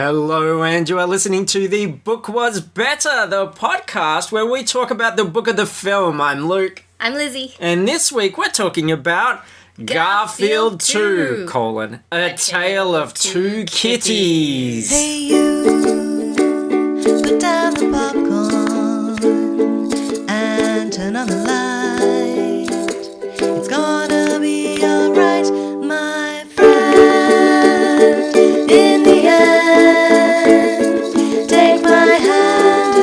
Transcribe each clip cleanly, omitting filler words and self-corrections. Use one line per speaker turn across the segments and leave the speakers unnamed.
Hello, and you are listening to The Book Was Better, the podcast where we talk about the book of the film. I'm Luke.
I'm Lizzie.
And this week we're talking about Garfield 2, A Tail of Two Kitties.
Hey you, put down the popcorn and turn on the light. It's gonna be alright, my friend. In the end, take my hand.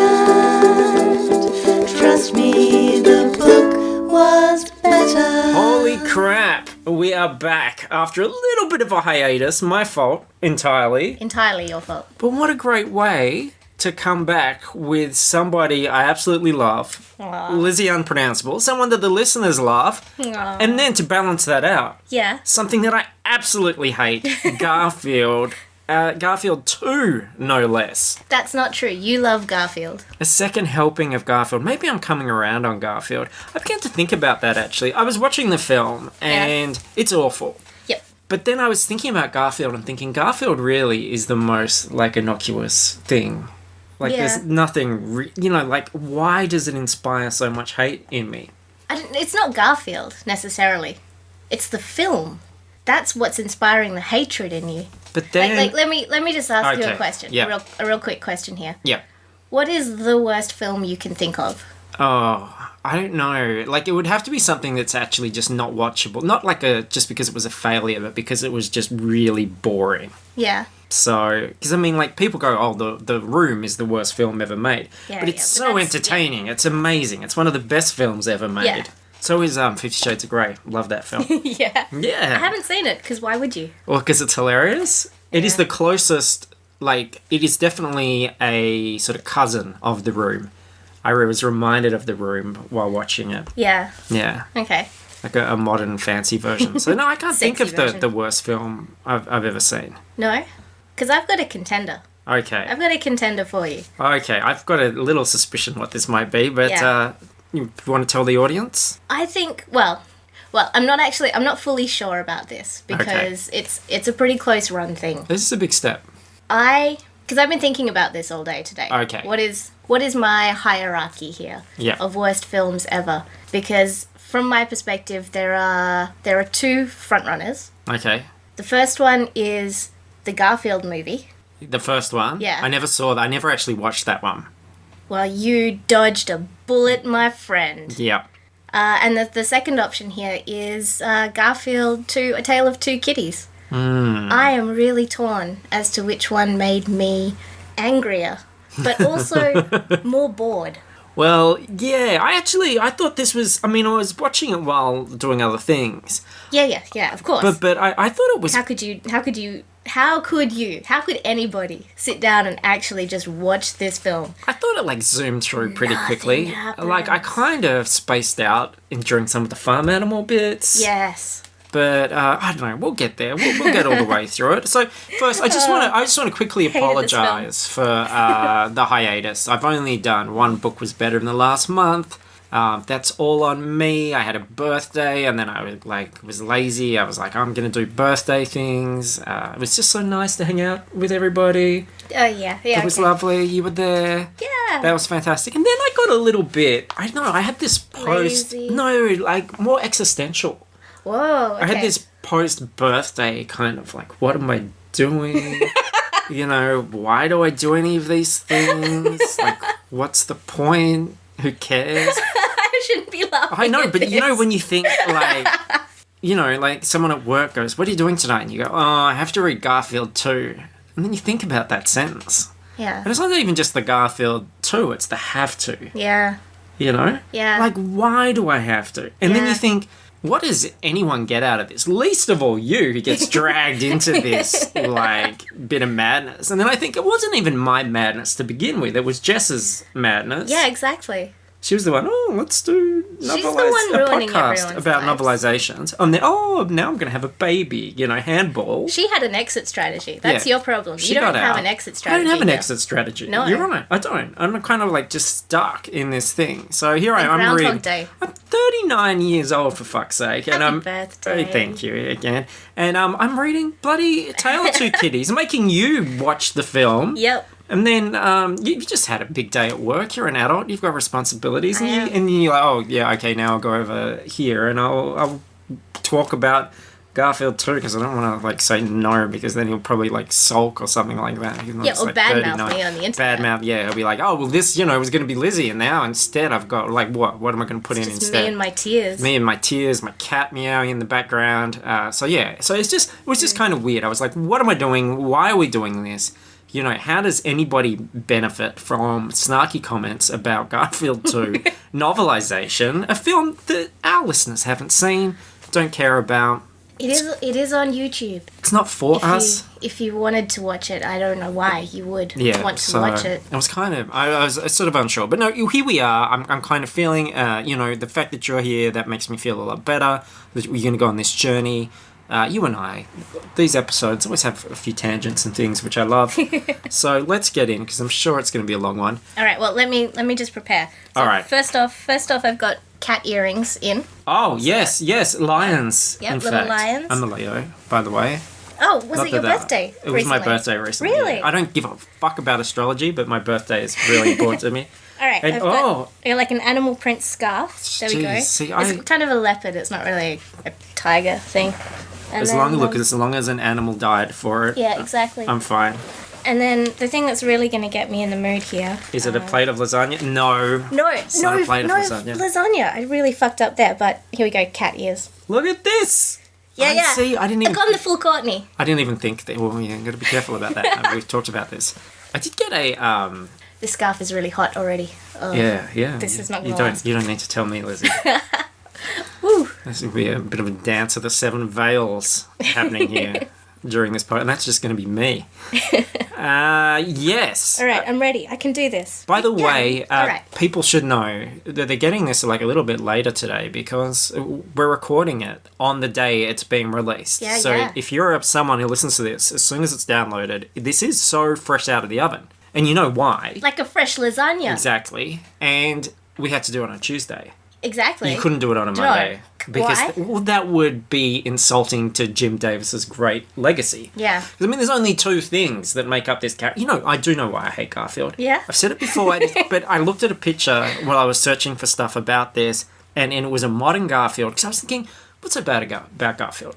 Trust me, the book was better.
Holy crap, we are back after a little bit of a hiatus. My fault, entirely.
Entirely your fault.
But what a great way to come back with somebody I absolutely love, Lizzy Unpronounceable, someone that the listeners love, and then to balance that out, something that I absolutely hate, Garfield. Garfield 2, no less.
That's not true. You love Garfield.
A second helping of Garfield. Maybe I'm coming around on Garfield. I began to think about that, actually. I was watching the film, and it's awful.
Yep.
But then I was thinking about Garfield and thinking Garfield really is the most, innocuous thing. There's nothing, why does it inspire so much hate in me?
It's not Garfield, necessarily. It's the film. That's what's inspiring the hatred in you.
But then...
let me just ask you a question.
Yeah.
A real quick question here.
Yeah.
What is the worst film you can think of?
Oh, I don't know. It would have to be something that's actually just not watchable. Not just because it was a failure, but because it was just really boring.
Yeah.
So, because people go, oh, the Room is the worst film ever made.
Yeah,
but it's so entertaining. Yeah. It's amazing. It's one of the best films ever made. Yeah. So is 50 Shades of Grey. Love that film.
Yeah.
Yeah.
I haven't seen it, because why would you?
Well, because it's hilarious. Yeah. It is the closest, it is definitely a sort of cousin of The Room. I was reminded of The Room while watching it.
Yeah.
Yeah.
Okay.
Like a modern fancy version. So no, I can't think of the worst film I've ever seen.
No? Because I've got a contender.
Okay.
I've got a contender for you.
Okay, I've got a little suspicion what this might be, but you want to tell the audience?
I think, well, I'm not fully sure about this because it's a pretty close run thing.
This is a big step.
Because I've been thinking about this all day today.
Okay.
What is my hierarchy here of worst films ever? Because from my perspective, there are two frontrunners.
Okay.
The first one is the Garfield movie.
The first one?
Yeah.
I never saw that. I never actually watched that one.
Well, you dodged a bullet, my friend.
Yeah.
And the second option here is Garfield 2, A Tail of Two Kitties. I am really torn as to which one made me angrier, but also more bored.
Well, yeah, I thought this was, I was watching it while doing other things.
Yeah, of course.
But I thought it was...
How could anybody sit down and actually just watch this film?
I thought it zoomed through pretty quickly.
Happens.
I kind of spaced out during some of the farm animal bits.
Yes.
But I don't know. We'll get there. We'll get all the way through it. So first, I just want to quickly apologise for the hiatus. I've only done one book was better in the last month. That's all on me. I had a birthday, and then I was lazy. I was I'm gonna do birthday things. It was just so nice to hang out with everybody.
Oh yeah.
It was lovely. You were there.
Yeah.
That was fantastic. And then I got a little bit. I don't know. I had this post.
Lazy.
No, more existential.
Whoa, okay.
I had this post-birthday kind of what am I doing? Why do I do any of these things? What's the point? Who cares?
I shouldn't be laughing.
I know,
at
but
this.
when you think someone at work goes, "What are you doing tonight?" And you go, "Oh, I have to read Garfield 2." And then you think about that sentence.
Yeah.
And it's not even just the Garfield 2, it's the have to.
Yeah.
Yeah. Why do I have to? And then you think, what does anyone get out of this? Least of all you, who gets dragged into this, bit of madness. And then I think it wasn't even my madness to begin with. It was Jess's madness.
Yeah, exactly.
She was the one, let's do
the one ruining
podcast
everyone's
about
lives.
novelizations. And then, now I'm going to have a baby, handball.
She had an exit strategy. That's
Yeah.
your problem.
She
You don't
got
have
out.
an exit strategy.
I don't have an
here.
exit strategy.
No.
You're right. I don't. I'm kind of like just stuck in this thing. So here I am. I'm
Groundhog
reading.
Day.
I'm 39 years old, for fuck's sake. And
Happy
I'm.
birthday.
Oh, thank you again. And I'm reading bloody Tail of Two Kitties. I'm making you watch the film.
Yep.
And then you just had a big day at work. You're an adult. You've got responsibilities.
I am.
And you're like, oh, yeah, okay, now I'll go over here and I'll talk about Garfield too, because I don't want to, like, say no, because then he'll probably, like, sulk or something like that. Even though
Yeah,
it's,
or
like,
badmouth
39.
me on the internet.
Badmouth, yeah. He'll be like, oh, well, this, was going to be Lizzy, and now instead I've got, like, what? What am I going to put in
Just
instead?
me and my tears.
Me and my tears, my cat meowing in the background. So it was just kind of weird. I was like, what am I doing? Why are we doing this? How does anybody benefit from snarky comments about Garfield 2 novelization, a film that our listeners haven't seen, don't care about?
It is on YouTube.
It's not for us.
If you wanted to watch it, I don't know why you would want to watch it.
I was kind of, I was sort of unsure. But no, here we are. I'm kind of feeling, the fact that you're here, that makes me feel a lot better. That we're going to go on this journey. You and I, these episodes always have a few tangents and things, which I love. So let's get in, because I'm sure it's going to be a long one.
All right. Well, let me just prepare. So
All right.
First off, I've got cat earrings in.
Oh, yes, lions.
Yep,
in
little
fact.
lions.
I'm a Leo, by the way.
Oh, was
Not
it your
that-
birthday?
It was my
recently?
birthday recently.
Really?
Yeah. I don't give a fuck about astrology, but my birthday is really important to me.
All right.
And,
I've got like an animal print scarf. There we go.
Jeez, see,
it's kind of a leopard. It's not really a tiger thing. And
as
then,
long as an animal died for it,
yeah, exactly.
I'm fine.
And then the thing that's really going to get me in the mood here.
Is it a plate of lasagna? No.
No,
It's not a plate of lasagna.
lasagna. I really fucked up there, but here we go. Cat ears.
Look at this.
Yeah.
See, I didn't
I've
even.
gone the full Courtney.
I didn't even think that. Well, yeah, got to be careful about that. We've talked about this. I did get a.
This scarf is really hot already. Oh.
Yeah.
This is not
You
gonna
don't.
last.
You don't need to tell me, Lizzie.
Woo.
This will be a bit of a dance of the seven veils happening here during this part, and that's just going to be me. Yes.
All right, I'm ready. I can do this.
By the way,
All right.
people should know that they're getting this like a little bit later today because we're recording it on the day it's being released.
Yeah,
so
yeah.
if you're someone who listens to this, as soon as it's downloaded, this is so fresh out of the oven. And you know why.
Like a fresh lasagna.
Exactly. And we had to do it on a Tuesday.
Exactly.
You couldn't do it on a Monday. Because
Why?
that would be insulting to Jim Davis's great legacy.
Yeah.
'Cause, I mean, there's only two things that make up this character. I do know why I hate Garfield.
Yeah?
I've said it before, but I looked at a picture while I was searching for stuff about this, and it was a modern Garfield. Because I was thinking, what's so bad about Garfield?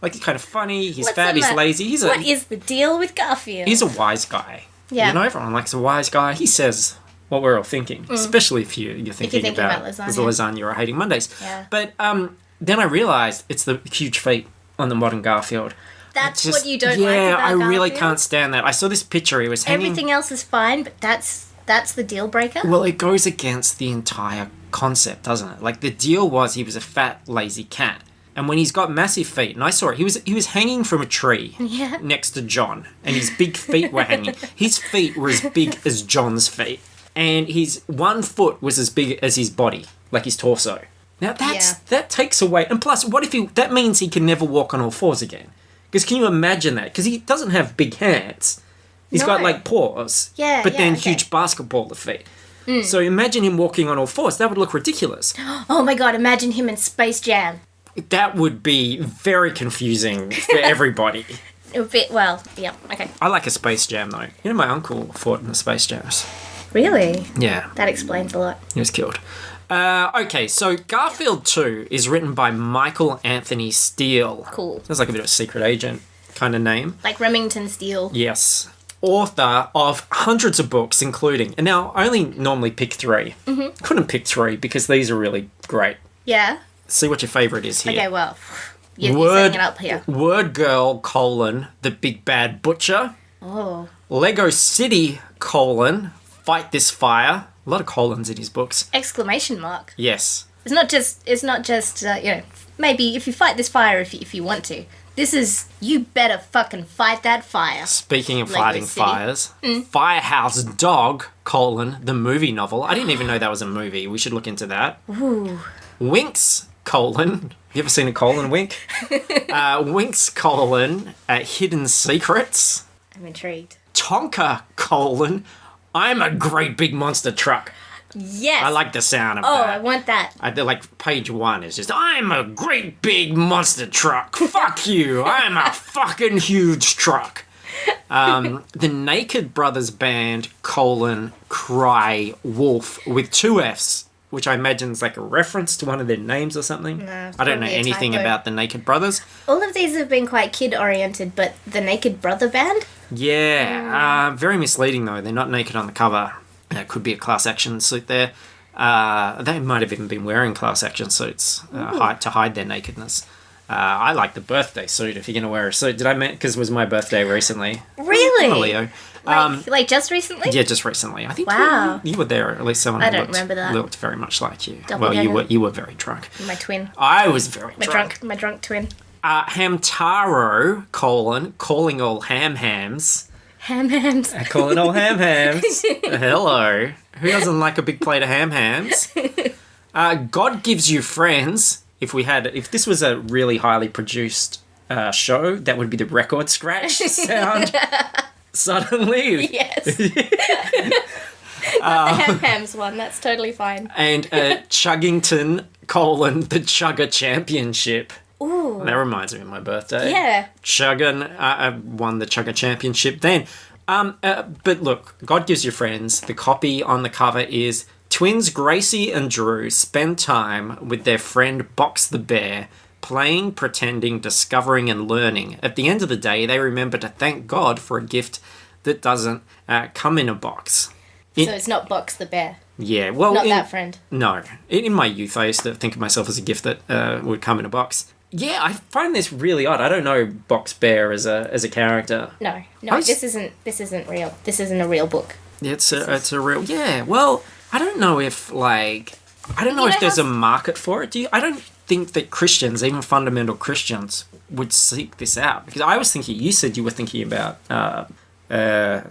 Like, he's kind of funny, he's
What's
fat,
the
he's
ma-
lazy.
What is the deal with Garfield?
He's a wise guy.
Yeah.
Everyone likes a wise guy. He says what we're all thinking, especially if you're thinking about
lasagna.
the lasagna or hating Mondays.
Yeah.
But then I realised it's the huge feet on the modern Garfield.
That's
Just-
what you don't like
Yeah,
about
I really
Garfield?
can't stand that. I saw this picture. He was hanging.
Everything else is fine, but that's the deal breaker?
Well, it goes against the entire concept, doesn't it? Like, the deal was he was a fat, lazy cat. And when he's got massive feet, and I saw it, he was hanging from a tree
Yeah.
next to John, and his big feet were hanging. His feet were as big as John's feet, and his one foot was as big as his body, like his torso. Now that takes away, and plus, what if that means he can never walk on all fours again? Because can you imagine that? Because he doesn't have big hands. He's got
No.
like paws,
Yeah,
but then
okay.
huge basketballer feet. So imagine him walking on all fours. That would look ridiculous.
Oh my god, imagine him in Space Jam.
That would be very confusing for everybody.
A bit, well, yeah, okay.
I like a Space Jam, though. My uncle fought in the Space Jams.
Really?
Yeah,
That explains a lot.
he was killed. Okay, so Garfield 2 is written by Michael Anthony Steele.
Cool.
Sounds like a bit of a secret agent kind of name.
Like Remington Steele.
Yes. Author of hundreds of books, including... And now, I only normally pick 3. Mm-hmm. Couldn't pick 3 because these are really great.
Yeah?
See what your favourite is here.
Okay, well, you're setting it up here.
Word Girl, the Big Bad Butcher.
Oh.
Lego City, Fight This Fire. A lot of colons in his books.
Exclamation mark.
Yes.
It's not just maybe if you fight this fire if you want to. This is you better fucking fight that fire.
Speaking of
Lego
fighting
City.
fires, Firehouse Dog, the movie novel. I didn't even know that was a movie. We should look into that.
Ooh.
Winx, you ever seen a colon wink? Winx, Hidden Secrets.
I'm intrigued.
Tonka, I'm a great big monster truck.
Yes.
I like the sound of
Oh,
that.
I want that.
I did, like, page 1 is just, I'm a great big monster truck. Fuck you. I'm a fucking huge truck. The Naked Brothers Band, Cry Wolf with 2 Fs, which I imagine is like a reference to one of their names or something.
No,
I don't know
probably a
anything
typo.
about the Naked Brothers.
All of these have been quite kid-oriented, but the Naked Brother Band?
Yeah, very misleading though. They're not naked on the cover. It could be a class action suit there. They might have even been wearing class action suits to hide their nakedness. I like the birthday suit if you're going to wear a suit. Did I because it was my birthday recently.
Really?
I'm a Leo.
Like just recently?
Yeah, just recently. I think
Wow.
you were there. At least someone
I
who
don't remember that.
looked very much like you.
Doppelganger.
You were very drunk.
My twin.
I was very drunk.
My drunk twin.
Hamtaro, calling all hams.
Hams.
Calling all hams. Hello. Who doesn't like a big plate of hams? God gives you friends. If this was a really highly produced show, that would be the record scratch sound. Suddenly.
Yes. Not the hams one. That's totally fine.
And Chuggington, the Chugger Championship.
Ooh.
That reminds me of my birthday.
Yeah.
Chuggin won the Chugger Championship then. But look, God gives you friends. The copy on the cover is twins Gracie and Drew spend time with their friend Box the Bear, playing, pretending, discovering, and learning. At the end of the day, they remember to thank God for a gift that doesn't come in a box.
So it's not Box the Bear.
Yeah, well...
Not that friend.
No. In my youth, I used to think of myself as a gift that would come in a box. Yeah, I find this really odd. I don't know Box Bear as a character.
No, this isn't real. This isn't a real book.
It's a real... Yeah, well, I don't know if, if there's a market for it. I don't think that Christians, even fundamental Christians, would seek this out. Because I was thinking... You said you were thinking about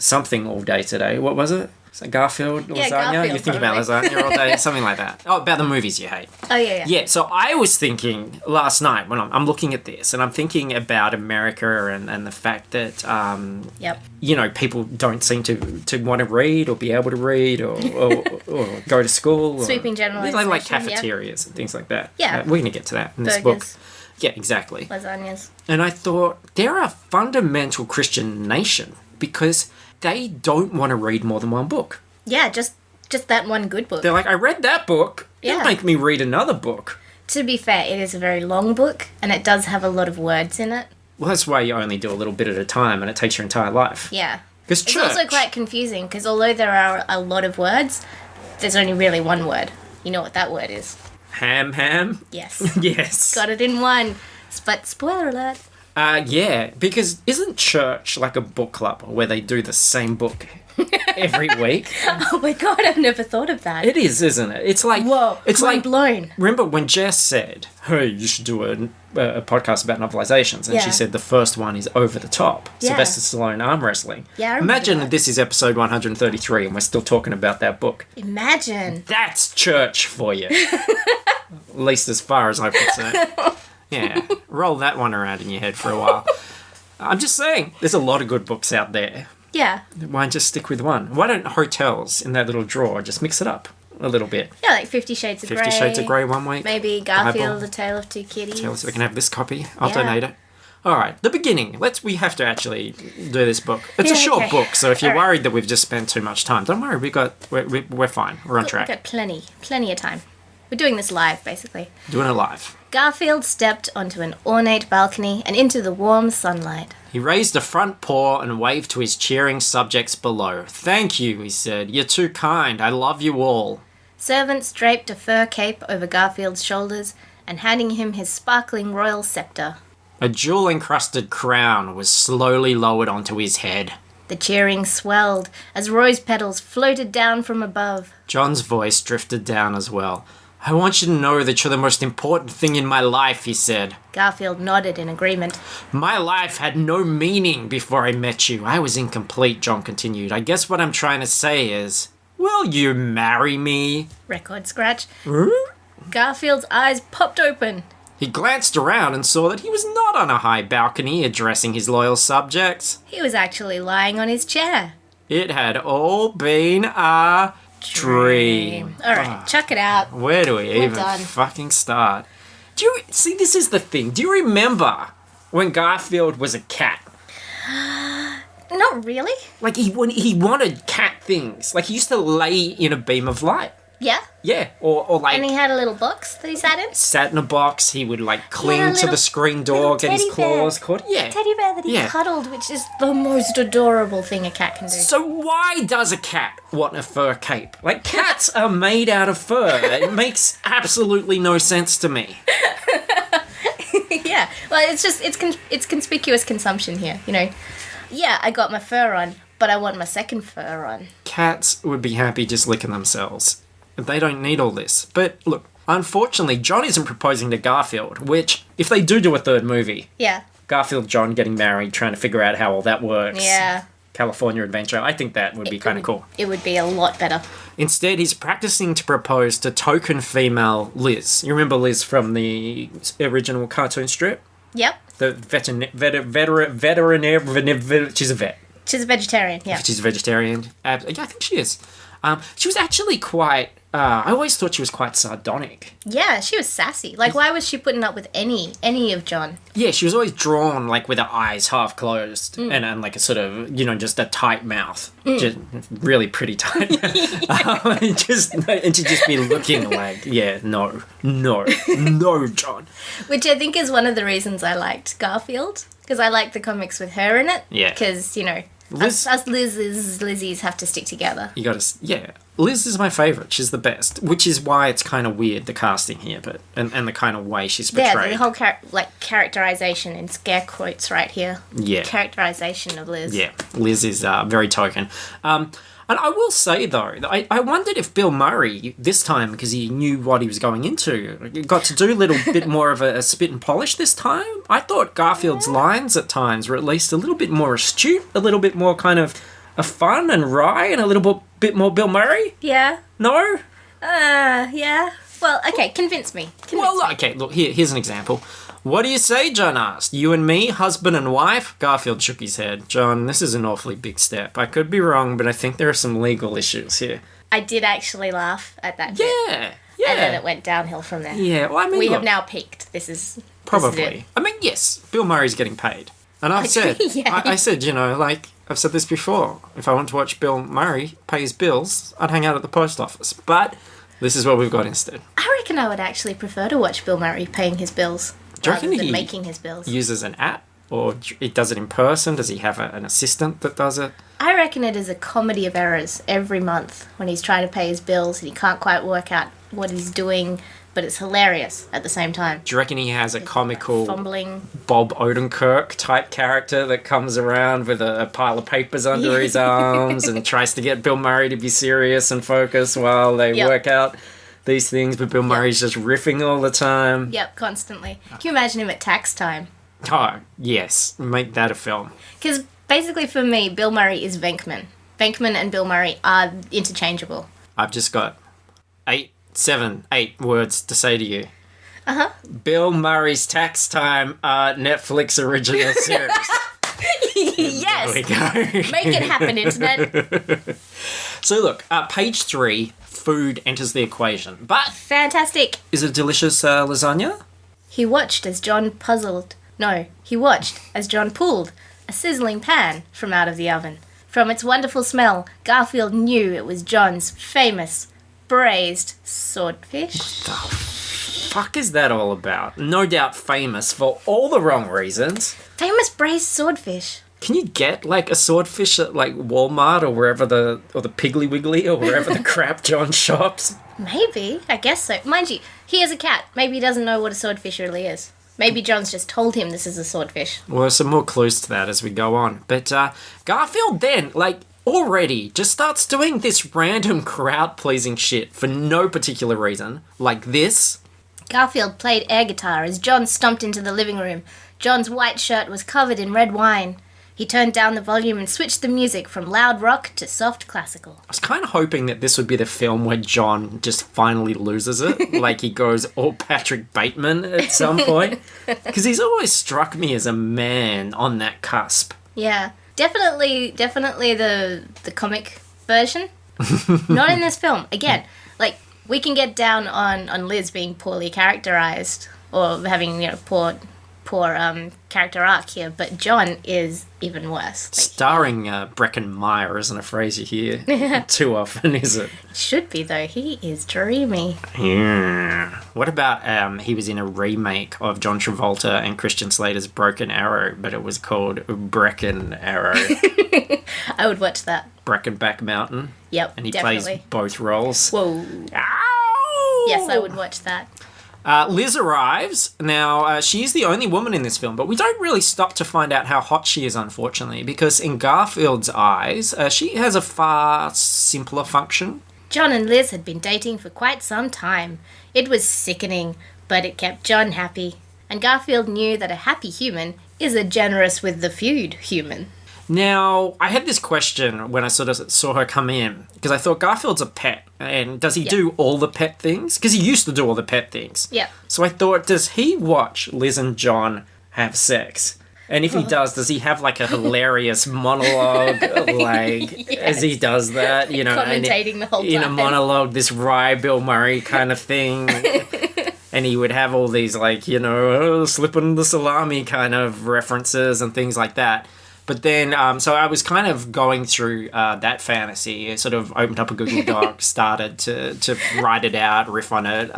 something all day today. What was it? Is that Garfield, lasagna?
Garfield,
You're thinking about lasagna all day, something like that. Oh, about the movies you hate.
Oh, yeah.
Yeah, so I was thinking last night when I'm looking at this, and I'm thinking about America and the fact that, people don't seem to want to read or be able to read or go to school.
Sweeping generalization.
Like cafeterias and things like that.
Yeah.
We're going to get to that in this
Burgers.
book. Yeah, exactly.
Lasagnas.
And I thought, they're a fundamental Christian nation because they don't want to read more than one book.
Yeah, just that one good book.
They're like, I read that book.
Yeah.
It'll make me read another book.
To be fair, it is a very long book, and it does have a lot of words in it.
Well, that's why you only do a little bit at a time, and it takes your entire life.
Yeah.
Because
It's also quite confusing, because although there are a lot of words, there's only really one word. You know what that word is?
Ham?
Yes.
Yes.
Got it in one. But spoiler alert.
Yeah, because isn't church like a book club where they do the same book every week?
Oh my god, I've never thought of that.
It is, isn't it? It's like...
Whoa,
it's
mind blown.
Remember when Jess said, hey, you should do a podcast about novelizations, and she said the first one is Over the Top.
Yeah.
Sylvester Stallone arm wrestling.
Yeah, I remember
Imagine
that.
this is episode 133 and we're still talking about that book.
Imagine.
That's church for you. At least as far as I'm concerned. Yeah, roll that one around in your head for a while. I'm just saying, there's a lot of good books out there.
Yeah.
Why just stick with one? Why don't hotels in that little drawer just mix it up a little bit?
Yeah, like 50 Shades of Grey.
50 Shades of Grey one week.
Maybe Garfield, The Tail of Two Kitties.
So we can have this copy. I'll
Yeah.
donate it. All right, the beginning. We have to actually do this book. It's a
Yeah,
short
okay.
book, so if you're
All right.
worried that we've just spent too much time, don't worry. We're fine. We're on
We've
track.
got plenty of time. We're doing this live, basically.
Doing it live.
Garfield stepped onto an ornate balcony and into the warm sunlight.
He raised a front paw and waved to his cheering subjects below. Thank you, he said. You're too kind. I love you all.
Servants draped a fur cape over Garfield's shoulders and handing him his sparkling royal scepter.
A jewel-encrusted crown was slowly lowered onto his head.
The cheering swelled as rose petals floated down from above.
John's voice drifted down as well. I want you to know that you're the most important thing in my life, he said.
Garfield nodded in agreement.
My life had no meaning before I met you. I was incomplete, John continued. I guess what I'm trying to say is, will you marry me?
Record scratch. Garfield's eyes popped open.
He glanced around and saw that he was not on a high balcony addressing his loyal subjects.
He was actually lying on his chair.
It had all been a dream.
All right, chuck it out.
Where do we even
done.
fucking start? Do you see? This is the thing. Do you remember when Garfield was a cat?
Not really.
Like when he wanted cat things. Like he used to lay in a beam of light.
Yeah.
Yeah, or like
And he had a little box that he sat in.
sat in a box. He would like cling
Yeah,
to the
little-
screen door, get his
teddy bear.
claws caught. Yeah.
Teddy bear that he
Yeah.
cuddled, which is the most adorable thing a cat can do.
So why does a cat want a fur cape? Like cats are made out of fur. It makes absolutely no sense to me.
Yeah. Well, it's conspicuous consumption here, you know. Yeah, I got my fur on, but I want my second fur on.
Cats would be happy just licking themselves. They don't need all this. But look, unfortunately, John isn't proposing to Garfield, which, if they do a third movie,
Yeah.
Garfield, John getting married, trying to figure out how all that works.
Yeah.
California Adventure, I think that would be kind of cool.
It would be a lot better.
Instead, he's practicing to propose to token female Liz. You remember Liz from the original cartoon strip?
Yep.
The she's a vet.
She's a vegetarian, yeah.
She's a vegetarian. Yeah, I think she is. She was actually quite... I always thought she was quite sardonic.
Yeah, she was sassy. Like, why was she putting up with any of John?
Yeah, she was always drawn, like, with her eyes half closed and like, a sort of, just a tight mouth. Just really pretty tight. and she'd just be looking like, yeah, no, John.
Which I think is one of the reasons I liked Garfield. Because I liked the comics with her in it.
Yeah.
Because,
Liz-
us Lizzies have to stick together.
You gotta, yeah. Liz is my favourite. She's the best. Which is why it's kind of weird, the casting here, but and the kind of way she's portrayed.
Yeah, the whole characterization in scare quotes right here.
Yeah.
Characterization of Liz.
Yeah, Liz is very token. And I will say, though, that I wondered if Bill Murray, this time, because he knew what he was going into, got to do a little bit more of a spit and polish this time. I thought Garfield's lines at times were at least a little bit more astute, a little bit more kind of fun and wry, and a little bit more Bill Murray.
Yeah.
No?
Yeah. Well, okay, convince me.
Okay, look, here's an example. What do you say, John asked. You and me, husband and wife? Garfield shook his head. John, this is an awfully big step. I could be wrong, but I think there are some legal issues here.
I did actually laugh at that bit.
Yeah.
And then it went downhill from there.
Yeah, well, I mean,
We
look,
have now peaked. This is
probably.
it.
I mean, yes, Bill Murray's getting paid. And I've said,
Yeah.
I said, I've said this before. If I want to watch Bill Murray pay his bills, I'd hang out at the post office. But this is what we've got instead.
I reckon I would actually prefer to watch Bill Murray paying his bills
Do you
rather
reckon
than
he
making his bills.
uses an app? Or he does it in person? Does he have an assistant that does it?
I reckon it is a comedy of errors every month when he's trying to pay his bills and he can't quite work out what he's doing, but it's hilarious at the same time.
Do you reckon he has a comical
Fumbling.
Bob Odenkirk type character that comes around with a pile of papers under his arms and tries to get Bill Murray to be serious and focus while they
Yep.
work out these things, but Bill Murray's just riffing all the time?
Yep, constantly. Can you imagine him at tax time?
Oh, yes. Make that a film.
Because basically for me, Bill Murray is Venkman. Venkman and Bill Murray are interchangeable.
I've just got 8 words to say to you.
Uh-huh.
Bill Murray's Tax Time Netflix original series.
Yes!
There we go.
Make it happen, Internet.
So look, page 3, food enters the equation. But
Fantastic.
is it a delicious lasagna?
He watched as John pulled a sizzling pan from out of the oven. From its wonderful smell, Garfield knew it was John's famous braised swordfish.
Fuck is that all about? No doubt famous for all the wrong reasons.
Famous braised swordfish.
Can you get like a swordfish at like Walmart or wherever the Piggly Wiggly or wherever the crap John shops?
Maybe. I guess so. Mind you, he has a cat. Maybe he doesn't know what a swordfish really is. Maybe John's just told him this is a swordfish.
Well, there's some more clues to that as we go on. But Garfield then, like, already just starts doing this random crowd-pleasing shit for no particular reason, like this.
Garfield played air guitar as John stomped into the living room. John's white shirt was covered in red wine. He turned down the volume and switched the music from loud rock to soft classical.
I was kind of hoping that this would be the film where John just finally loses it, like he goes all Patrick Bateman at some point. Because he's always struck me as a man on that cusp.
Yeah, definitely the comic version. Not in this film. Again, like, we can get down on Liz being poorly characterized or having, poor character arc here, but John is even worse.
Starring Breckin Meyer isn't a phrase you hear too often, is it?
Should be, though. He is dreamy.
Yeah. What about he was in a remake of John Travolta and Christian Slater's Broken Arrow, but it was called Breckin Arrow.
I would watch that.
Breckenback Mountain.
Yep,
and he
definitely
plays both roles.
Whoa.
Ow!
Yes, I would watch that.
Liz arrives. Now, she's the only woman in this film, but we don't really stop to find out how hot she is, unfortunately, because in Garfield's eyes, she has a far simpler function.
John and Liz had been dating for quite some time. It was sickening, but it kept John happy. And Garfield knew that a happy human is a generous with the feud human.
Now, I had this question when I sort of saw her come in, because I thought Garfield's a pet, and does he do all the pet things? Because he used to do all the pet things.
Yeah.
So I thought, does he watch Liz and John have sex? And if he does he have like a hilarious monologue, like, as he does that,
commentating the whole time.
In a monologue, this wry Bill Murray kind of thing. And he would have all these, like, slipping the salami kind of references and things like that. But then, so I was kind of going through that fantasy. I sort of opened up a Google Doc, started to write it out, riff on it.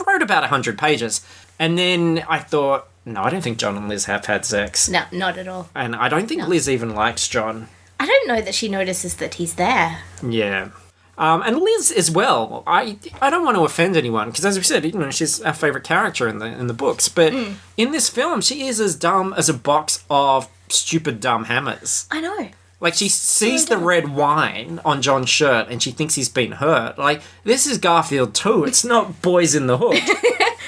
Wrote about 100 pages. And then I thought, no, I don't think John and Liz have had sex.
No, not at all.
And I don't think Liz even likes John.
I don't know that she notices that he's there.
Yeah. And Liz as well. I don't want to offend anyone, because as we said, she's our favourite character in the books. But in this film, she is as dumb as a box of stupid dumb hammers.
I know.
Like, she sees the red wine on John's shirt and she thinks he's been hurt. Like, this is Garfield too. It's not Boys in the Hood.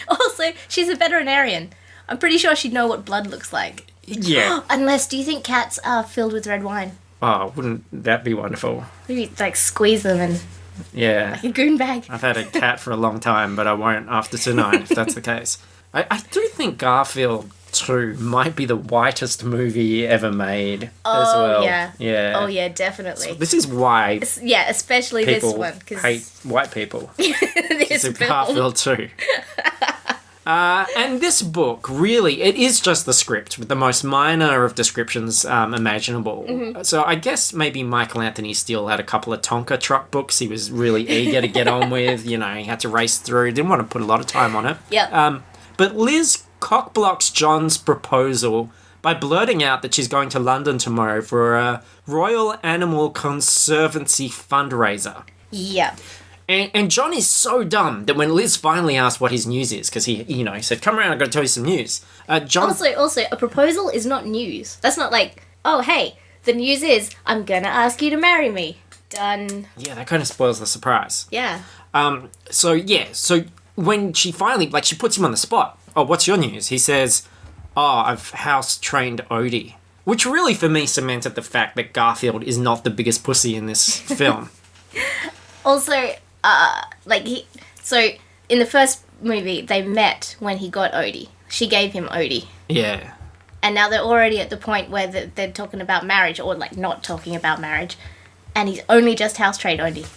Also, she's a veterinarian. I'm pretty sure she'd know what blood looks like.
Yeah.
Unless, do you think cats are filled with red wine?
Oh, wouldn't that be wonderful?
Maybe, like, squeeze them and...
Yeah.
Like a goon bag.
I've had a cat for a long time, but I won't after tonight, if that's the case. I do think Garfield 2 might be the whitest movie ever made as well.
Yeah.
Yeah.
Oh, yeah, definitely.
So this is why
yeah, especially this
people
one. Cause
hate white people.
this
It's
film.
Garfield 2. And this book, really, it is just the script with the most minor of descriptions imaginable.
Mm-hmm.
So I guess maybe Michael Anthony Steele had a couple of Tonka truck books he was really eager to get on with. He had to race through. Didn't want to put a lot of time on it.
Yeah.
But Liz cockblocks John's proposal by blurting out that she's going to London tomorrow for a Royal Animal Conservancy fundraiser.
Yeah.
And John is so dumb that when Liz finally asked what his news is, because he said, come around, I've got to tell you some news. John...
Also, a proposal is not news. That's not like, oh, hey, the news is, I'm going to ask you to marry me. Done.
Yeah, that kind of spoils the surprise.
Yeah.
So when she finally, she puts him on the spot. Oh, what's your news? He says, I've house-trained Odie. Which really, for me, cemented the fact that Garfield is not the biggest pussy in this film.
Also... So, in the first movie, they met when he got Odie. She gave him Odie.
Yeah.
And now they're already at the point where they're talking about marriage, or, not talking about marriage. And he's only just house-trained Odie.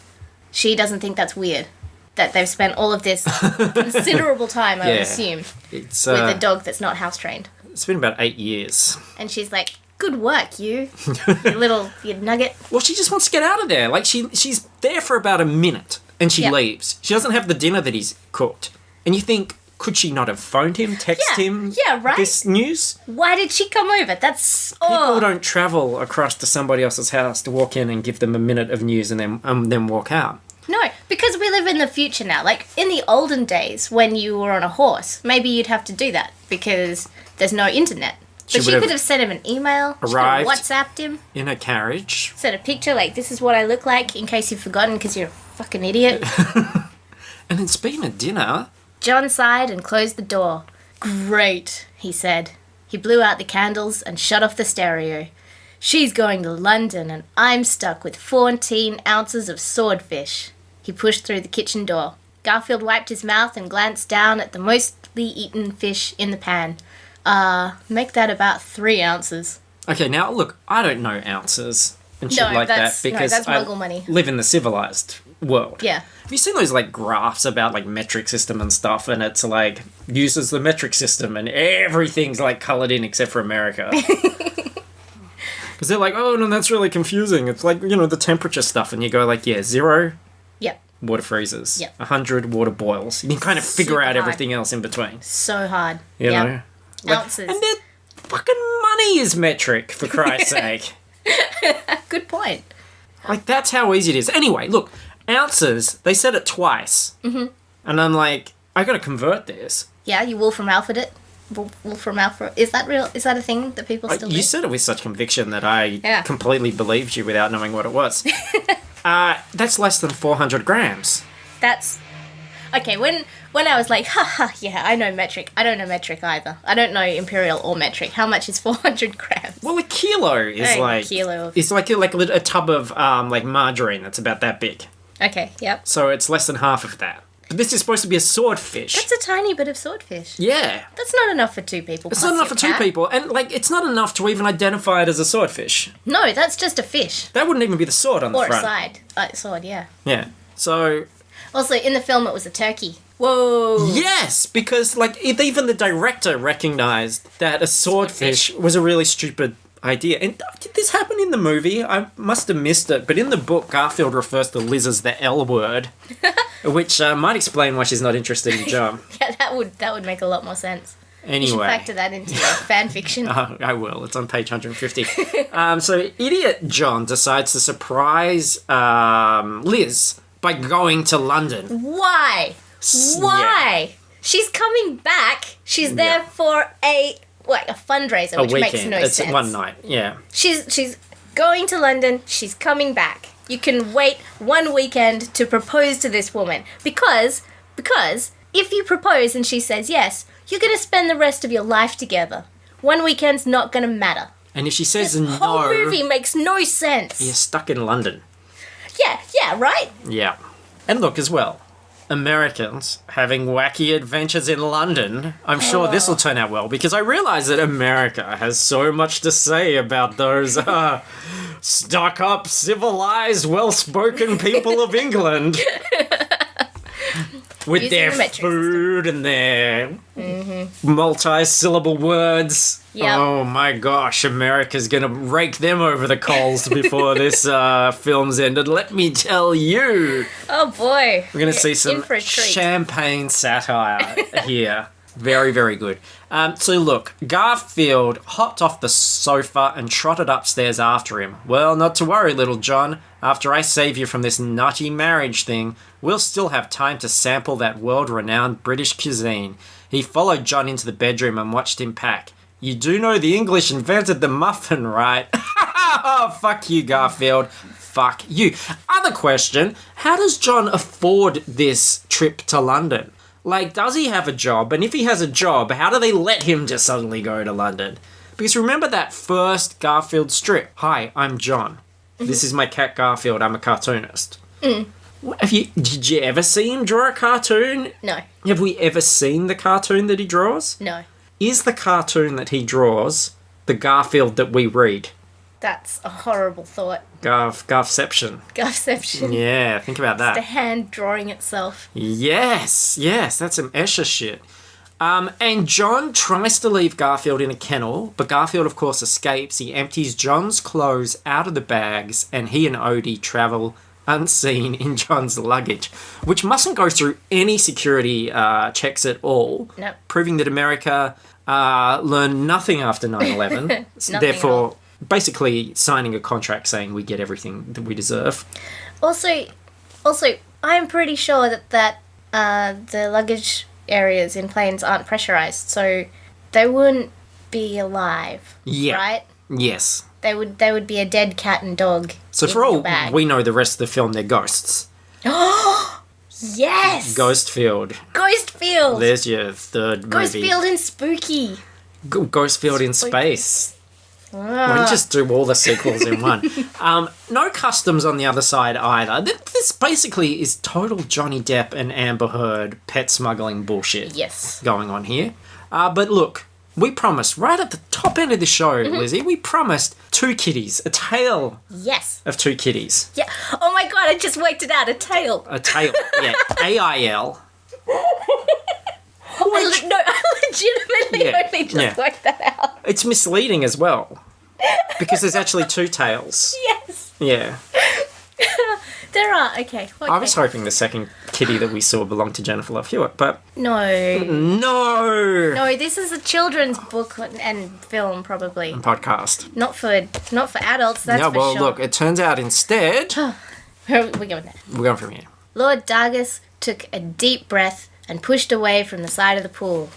She doesn't think that's weird. That they've spent all of this considerable time, I would assume,
it's,
with a dog that's not house-trained.
It's been about 8 years.
And she's like, good work, you nugget.
Well, she just wants to get out of there. She's there for about a minute. And she leaves. She doesn't have the dinner that he's cooked. And you think, could she not have phoned him, texted him
right?
this news?
Why did she come over? That's...
People don't travel across to somebody else's house to walk in and give them a minute of news and then walk out.
No, because we live in the future now. Like, in the olden days, when you were on a horse, maybe you'd have to do that because there's no internet. But she could have sent him an email.
arrived
She could have WhatsApped him.
in a carriage.
Sent a picture like, this is what I look like, in case you've forgotten because you're a fucking idiot.
And then speaking of dinner...
John sighed and closed the door. Great, he said. He blew out the candles and shut off the stereo. She's going to London and I'm stuck with 14 ounces of swordfish. He pushed through the kitchen door. Garfield wiped his mouth and glanced down at the mostly eaten fish in the pan. Make that about 3 ounces.
Okay, now look, I don't know ounces and shit like that because
that's
I
muggle money.
live in the civilized world.
Yeah.
Have you seen those like graphs about like metric system and stuff, and it's like uses the metric system and everything's like coloured in except for America? Because they're like, oh no, that's really confusing. It's like, you know, the temperature stuff, and you go like, yeah, 0,
Yep.
water freezes.
Yep.
100, water boils. You can kind of figure
Super
out
hard.
everything else in between.
So hard.
You
Yep.
know? Like,
Ounces.
and their fucking money is metric, for Christ's sake.
Good point.
Like, that's how easy it is. Anyway, look, ounces, they said it twice. Mm-hmm. And I'm like, I gotta convert this.
Yeah, you Wolfram Alpha it. Wolfram Alpha. Is that real? Is that a thing that people still do?
You said it with such conviction that I
Yeah.
completely believed you without knowing what it was. That's less than 400 grams.
That's... Okay, when I was like, yeah, I know metric. I don't know metric either. I don't know imperial or metric. How much is 400 grams?
Well, a kilo is
Oh,
like...
kilo of-
It's like a tub of like margarine that's about that big.
Okay, yep.
So it's less than half of that. But this is supposed to be a swordfish.
That's a tiny bit of swordfish.
Yeah.
That's not enough for 2 people.
It's
plus
not enough
your
for 2
cat.
people. And, like, it's not enough to even identify it as a swordfish.
No, that's just a fish.
That wouldn't even be the sword on the
Or a
front.
side. Sword, yeah.
Yeah. So,
Also, in the film, it was a turkey. Whoa.
yes, because, like, even the director recognized that a swordfish was a really stupid idea. And did this happen in the movie? I must have missed it. But in the book, Garfield refers to Liz as the L word, which might explain why she's not interested in John.
Yeah, that would make a lot more sense. You should
Anyway.
factor that into your fan fiction.
I will. It's on page 150. So idiot John decides to surprise Liz by going to London.
Why? Why? She's coming back. She's there for a fundraiser, which
weekend.
makes no
It's
sense.
one night. Yeah.
She's going to London. She's coming back. You can wait 1 weekend to propose to this woman because if you propose and she says yes, you're gonna spend the rest of your life together. 1 weekend's not gonna matter.
And if she says
The whole
no,
movie makes no sense.
you're stuck in London.
Yeah, right?
Yeah. And look as well, Americans having wacky adventures in London. I'm sure this will turn out well because I realise that America has so much to say about those stuck-up, civilised, well-spoken people of England. With
Using
their
the metric
food and their multi-syllable words.
Yep.
Oh my gosh, America's gonna rake them over the coals before this film's ended. Let me tell you.
Oh boy.
We're gonna see
In
some
for a treat.
champagne satire here. Very, very good. So look, Garfield hopped off the sofa and trotted upstairs after him. Well, not to worry, little John. After I save you from this nutty marriage thing, we'll still have time to sample that world-renowned British cuisine. He followed John into the bedroom and watched him pack. You do know the English invented the muffin, right? Oh, fuck you, Garfield. Fuck you. Other question, how does John afford this trip to London? Like, does he have a job? And if he has a job, how do they let him just suddenly go to London? Because remember that first Garfield strip? Hi, I'm John. This is my cat Garfield. I'm a cartoonist. Did you ever see him draw a cartoon?
No.
Have we ever seen the cartoon that he draws?
No.
Is the cartoon that he draws the Garfield that we read?
That's a horrible thought.
Garfception.
Garception.
Yeah, think about that.
The hand drawing itself.
Yes, that's some Escher shit. And John tries to leave Garfield in a kennel, but Garfield, of course, escapes. He empties John's clothes out of the bags, and he and Odie travel unseen in John's luggage, which mustn't go through any security checks at all,
Nope.
proving that America learned nothing after 9/11.
Nothing at
Therefore, basically signing a contract saying we get everything that we deserve.
Also, I'm pretty sure that the luggage areas in planes aren't pressurized, so they wouldn't be alive.
Yeah.
Right?
Yes.
They would be a dead cat and dog.
So
in
for
your
all
bag.
we know, the rest of the film, they're ghosts.
Yes!
Ghostfield.
Ghostfield!
There's your third movie.
Ghostfield and Spooky.
Ghostfield in space. We
Ah.
just do all the sequels in one. No customs on the other side either. This basically is total Johnny Depp and Amber Heard pet smuggling bullshit
Yes.
going on here. But look, we promised, right at the top end of the show, Lizzie, we promised Two Kitties, a tale
Yes.
of two kitties.
Yeah. Oh my god, I just worked it out. A tail.
A tale, yeah, AIL.
I legitimately
Yeah,
only just
yeah.
worked that out.
It's misleading as well, because there's actually two tails.
Yes.
Yeah.
There are. Okay.
I was hoping the second kitty that we saw belonged to Jennifer Love Hewitt, but
No.
no!
No, this is a children's book and film, probably.
Podcast.
Not for adults, that's
No,
for
well,
sure.
look, it turns out instead...
We're going there.
We're going from here.
Lord Dargis took a deep breath and pushed away from the side of the pool.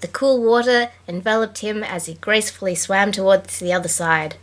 The cool water enveloped him as he gracefully swam towards the other side.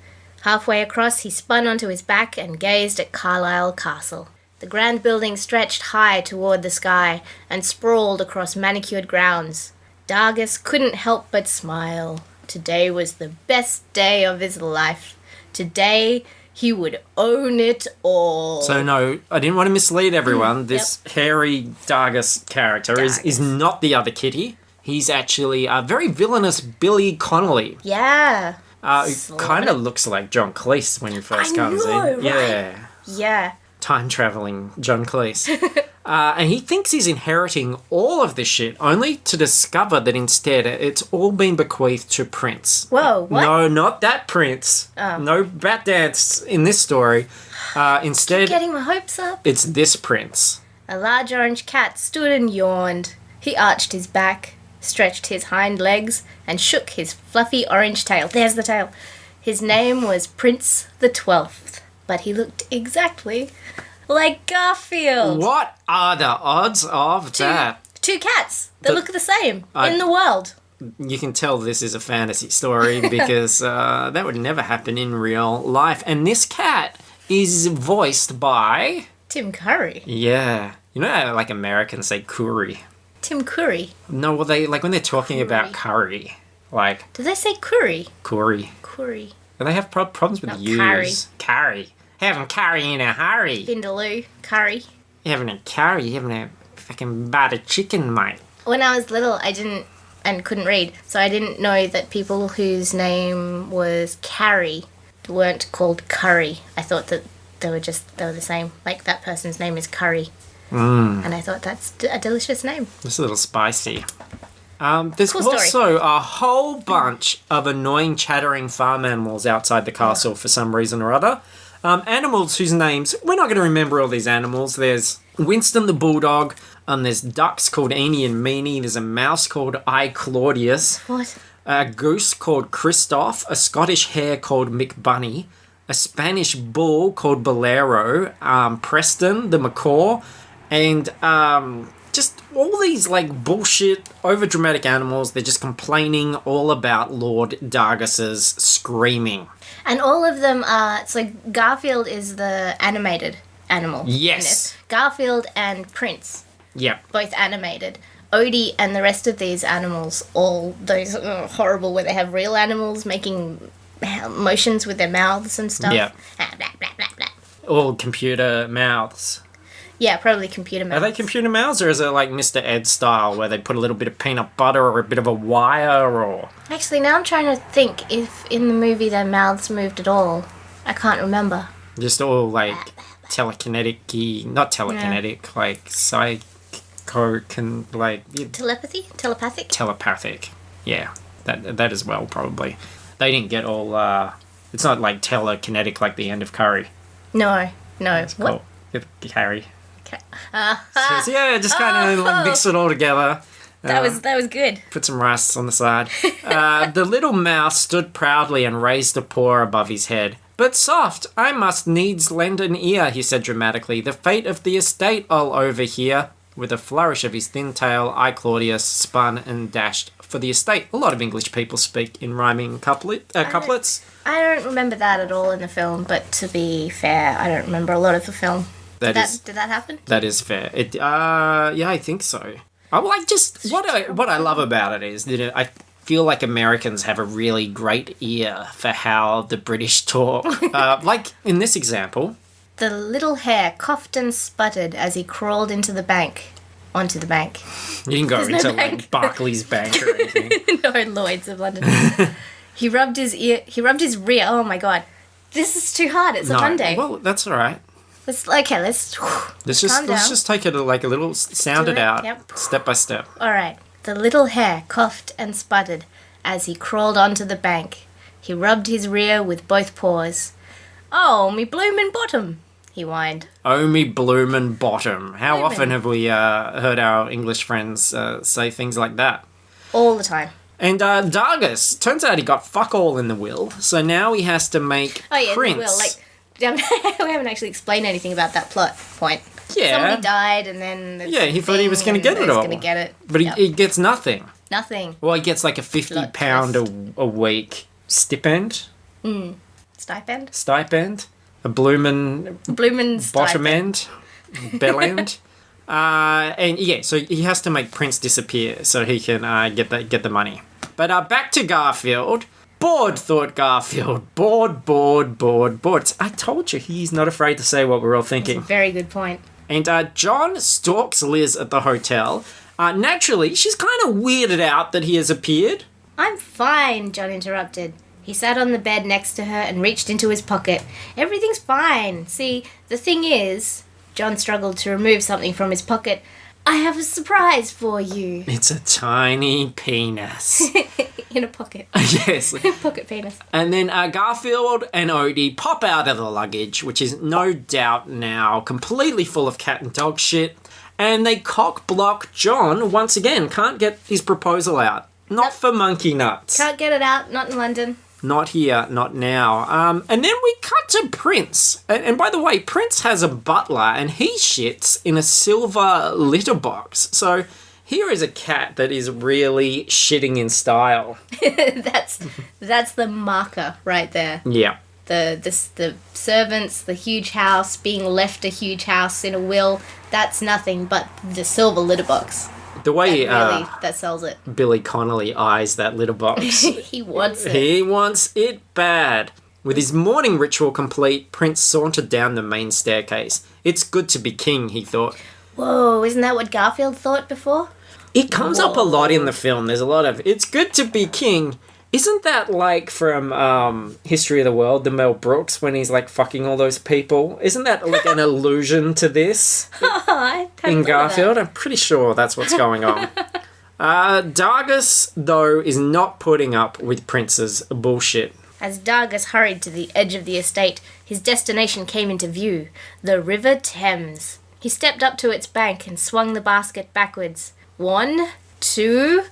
Halfway across, he spun onto his back and gazed at Carlisle Castle. The grand building stretched high toward the sky and sprawled across manicured grounds. Dargis couldn't help but smile. Today was the best day of his life. Today, he would own it all.
So, no, I didn't want to mislead everyone. This hairy Dargis character is not the other kitty. He's actually a very villainous Billy Connolly.
Yeah.
Who kind of looks like John Cleese when he first comes
know,
in.
right?
Yeah.
Yeah.
Time-traveling John Cleese. And he thinks he's inheriting all of this shit, only to discover that instead it's all been bequeathed to Prince.
Whoa, what?
No, not that Prince.
Oh.
No bat dance in this story. Instead,
Getting my hopes up.
it's this Prince.
A large orange cat stood and yawned. He arched his back, stretched his hind legs, and shook his fluffy orange tail. There's the tail. His name was Prince the 12th, but he looked exactly like Garfield.
What are the odds of that?
Two cats that look the same
I-
in the world.
You can tell this is a fantasy story because that would never happen in real life. And this cat is voiced by...
Tim Curry.
Yeah. You know how, like, Americans say curry?
Tim Curry.
No, well, they, like, when they're talking about curry, like,
Do they say curry?
curry.
Curry.
And they have problems with
Not
the U's. Curry. Having curry in a hurry.
Vindaloo. Curry.
Having a curry, having a fucking battered chicken, mate.
When I was little, I didn't and couldn't read, so I didn't know that people whose name was Carrie weren't called Curry. I thought that they were the same. Like, that person's name is Curry. And I thought that's a delicious name.
It's a little spicy. There's
Cool story.
also a whole bunch of annoying chattering farm animals outside the castle for some reason or other. Animals whose names, we're not going to remember all these animals. There's Winston the Bulldog, there's ducks called Eenie and Meanie, there's a mouse called I Claudius,
What?
a goose called Christoph, a Scottish hare called Mick Bunny, a Spanish bull called Bolero, Preston the macaw, and just all these like bullshit, overdramatic animals. They're just complaining all about Lord Dargis's screaming.
And all of them are... So Garfield is the animated animal. in
Yes.
this. Garfield and Prince,
Yep.
both animated. Odie and the rest of these animals, all those horrible where they have real animals making motions with their mouths and stuff.
Yeah.
Blah, blah, blah, blah.
All computer mouths.
Yeah, probably computer mouths.
Are they computer mouths, or is it like Mr. Ed style where they put a little bit of peanut butter or a bit of a wire or...
Actually, now I'm trying to think if in the movie their mouths moved at all. I can't remember.
Just all like telekinetic-y, not telekinetic, like
Telepathy? Telepathic?
telepathic. Yeah, that as well, probably. They didn't get all, it's not like telekinetic like the end of Curry.
No.
It's
What?
called Harry.
Okay.
So, yeah, just kind of like mix it all together.
That was good.
Put some rice on the side. The little mouse stood proudly and raised a paw above his head. But soft, I must needs lend an ear, he said dramatically. The fate of the estate I'll overhear. With a flourish of his thin tail, I Claudius spun and dashed for for the estate. A lot of English people speak in rhyming couplets.
I don't remember that at all in the film, but to be fair, I don't remember a lot of the film. Did that happen?
That is fair. Yeah, I think so. What I love about it is that I feel like Americans have a really great ear for how the British talk. Like in this example.
The little hare coughed and sputtered as he crawled onto the bank.
You didn't go into like Barclays Bank or anything.
No, Lloyd's of London. He rubbed his rear. Oh my god. This is too hard. It's a Monday.
Well, that's all right.
Let's
just take it like a little, sound it out, step by step.
All right. The little hare coughed and sputtered as he crawled onto the bank. He rubbed his rear with both paws. Oh, me bloomin' bottom, he whined.
Oh, me bloomin' bottom. How often have we heard our English friends say things like that?
All the time.
And Dargis, turns out he got fuck all in the will, so now he has to make Prince.
In the will. Like, we haven't actually explained anything about that plot point.
Yeah.
Somebody died and then...
he thought he was going to get it all. But he gets nothing.
Nothing.
Well, he gets like a £50 a week stipend. Stipend. A bloomin' bottom end. Bell end. So he has to make Prince disappear so he can get the money. But back to Garfield. Bored, thought Garfield. Bored. I told you, he's not afraid to say what we're all thinking.
That's a very good point.
And John stalks Liz at the hotel. Naturally, she's kind of weirded out that he has appeared.
I'm fine, John interrupted. He sat on the bed next to her and reached into his pocket. Everything's fine. See, the thing is... John struggled to remove something from his pocket. I have a surprise for you.
It's a tiny penis.
In a pocket.
Yes.
Pocket penis.
And then Garfield and Odie pop out of the luggage, which is no doubt now completely full of cat and dog shit. And they cock block John once again. Can't get his proposal out. Not for monkey nuts.
Can't get it out. Not in London.
Not here, not now. And then we cut to Prince. And by the way, Prince has a butler and he shits in a silver litter box. So here is a cat that is really shitting in style.
That's the marker right there.
Yeah.
The servants, the huge house, being left a huge house in a will, that's nothing but the silver litter box.
The way
that sells it.
Billy Connolly eyes that litter box.
He wants it.
He wants it bad. With his morning ritual complete, Prince sauntered down the main staircase. It's good to be king, he thought.
Whoa, isn't that what Garfield thought before?
It comes up a lot in the film. There's a lot of, it's good to be king. Isn't that like from History of the World, the Mel Brooks, when he's like fucking all those people? Isn't that like an allusion to this in Garfield? I'm pretty sure that's what's going on. Dargis, though, is not putting up with Prince's bullshit.
As Dargis hurried to the edge of the estate, his destination came into view, the River Thames. He stepped up to its bank and swung the basket backwards. 1, 2,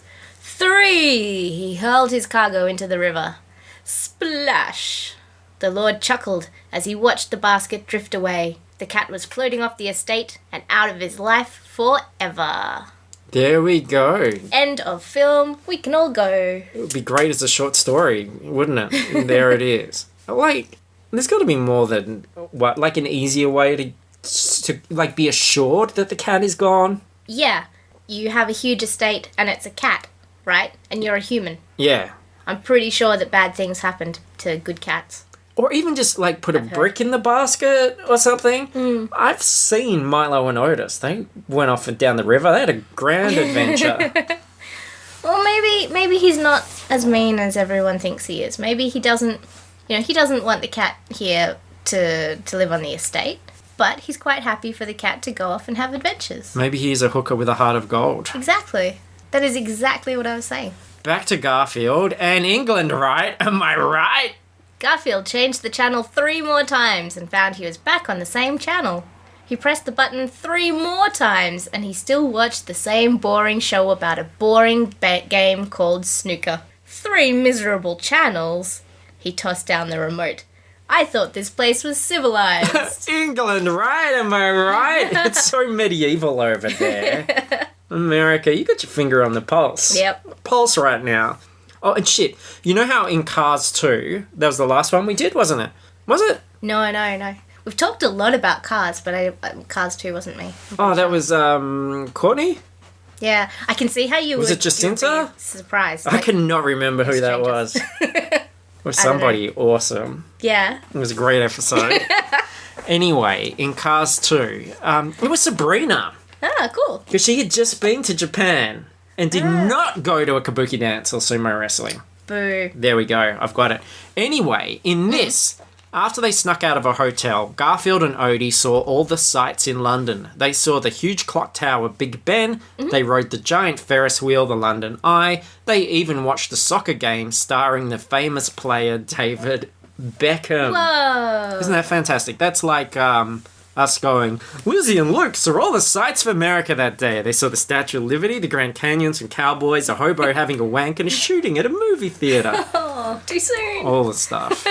3! He hurled his cargo into the river. Splash! The Lord chuckled as he watched the basket drift away. The cat was floating off the estate and out of his life forever.
There we go.
End of film. We can all go.
It would be great as a short story, wouldn't it? And there it is. Like, there's got to be more than, what, like an easier way to like be assured that the cat is gone?
Yeah. You have a huge estate and it's a cat, right? And you're a human.
Yeah.
I'm pretty sure that bad things happened to good cats.
Or even just, like, put a brick in the basket or something. Mm. I've seen Milo and Otis. They went off and down the river. They had a grand adventure.
Well, maybe he's not as mean as everyone thinks he is. Maybe he doesn't want the cat here to live on the estate. But he's quite happy for the cat to go off and have adventures.
Maybe he's a hooker with a heart of gold.
Exactly. That is exactly what I was saying.
Back to Garfield and England, right? Am I right?
Garfield changed the channel 3 more times and found he was back on the same channel. He pressed the button 3 more times and he still watched the same boring show about a boring game called snooker. 3 miserable channels. He tossed down the remote. I thought this place was civilized.
England, right? Am I right? It's so medieval over there. America, you got your finger on the pulse.
Yep.
Pulse right now. Oh, and shit. You know how in Cars 2, that was the last one we did, wasn't it? Was it?
No. We've talked a lot about Cars, but Cars 2 wasn't me.
Oh, that was Courtney?
Yeah, I can see how you
Was
would...
it Jacinta?
you would be surprised.
I cannot remember who that was. It was somebody awesome.
Yeah.
It was a great episode. Anyway, in Cars 2, it was Sabrina.
Ah, cool.
Because she had just been to Japan and did not go to a kabuki dance or sumo wrestling.
Boo.
There we go. I've got it. Anyway, in this, after they snuck out of a hotel, Garfield and Odie saw all the sights in London. They saw the huge clock tower, Big Ben. They rode the giant Ferris wheel, the London Eye. They even watched the soccer game starring the famous player David Beckham.
Whoa.
Isn't that fantastic? That's like us going, Lizzy and Luke saw all the sights of America that day. They saw the Statue of Liberty, the Grand Canyon, some cowboys, a hobo having a wank, and a shooting at a movie theatre.
Oh, too soon.
All the stuff.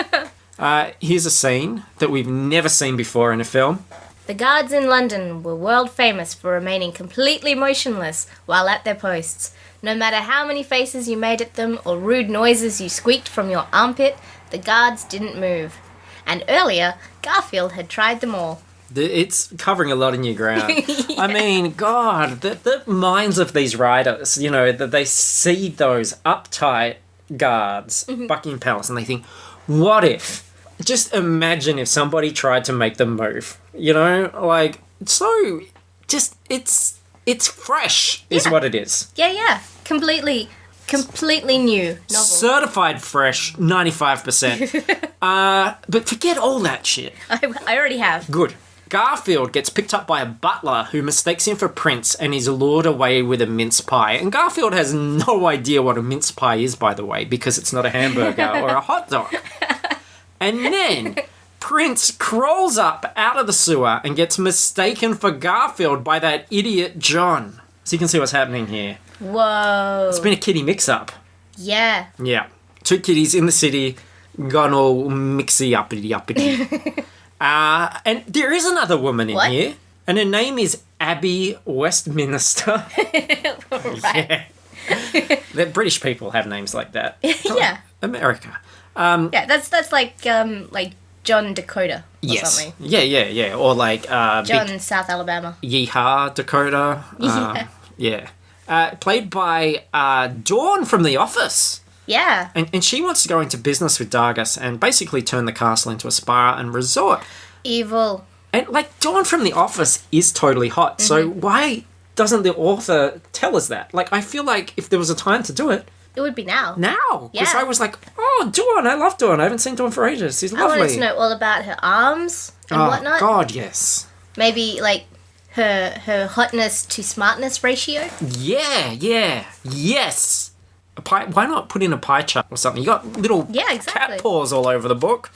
Here's a scene that we've never seen before in a film.
The guards in London were world famous for remaining completely motionless while at their posts. No matter how many faces you made at them or rude noises you squeaked from your armpit, the guards didn't move. And earlier, Garfield had tried them all.
It's covering a lot of new ground. I mean, God, the minds of these writers, you know, that they see those uptight guards, Buckingham Palace, and they think, what if? Just imagine if somebody tried to make them move. You know, like, so, just, it's fresh, is what it is.
Yeah. Completely new novel.
Certified fresh, 95%. But forget all that shit.
I already have.
Good. Garfield gets picked up by a butler who mistakes him for Prince and is lured away with a mince pie. And Garfield has no idea what a mince pie is, by the way, because it's not a hamburger or a hot dog. And then Prince crawls up out of the sewer and gets mistaken for Garfield by that idiot John. So you can see what's happening here.
Whoa.
It's been a kitty mix-up.
Yeah.
Yeah. Two kitties in the city, gone all mixy-uppity-uppity. And there is another woman in here, and her name is Abby Westminster.
Right.
Yeah. The British people have names like that.
Yeah.
America.
Yeah, that's like John Dakota or something.
Yeah. Or like
John South Alabama.
Yeehaw Dakota. Yeah. Played by Dawn from The Office.
Yeah.
And she wants to go into business with Dargis and basically turn the castle into a spa and resort.
Evil.
And, like, Dawn from The Office is totally hot, so why doesn't the author tell us that? Like, I feel like if there was a time to do it...
It would be now.
Now! Because
Yeah.
I was like, oh, Dawn, I love Dawn. I haven't seen Dawn for ages. She's lovely.
I wanted to know all about her arms and whatnot.
God, yes.
Maybe, like, her hotness to smartness ratio.
Yeah, yes! A pie, why not put in a pie chart or something? You got little cat paws all over the book.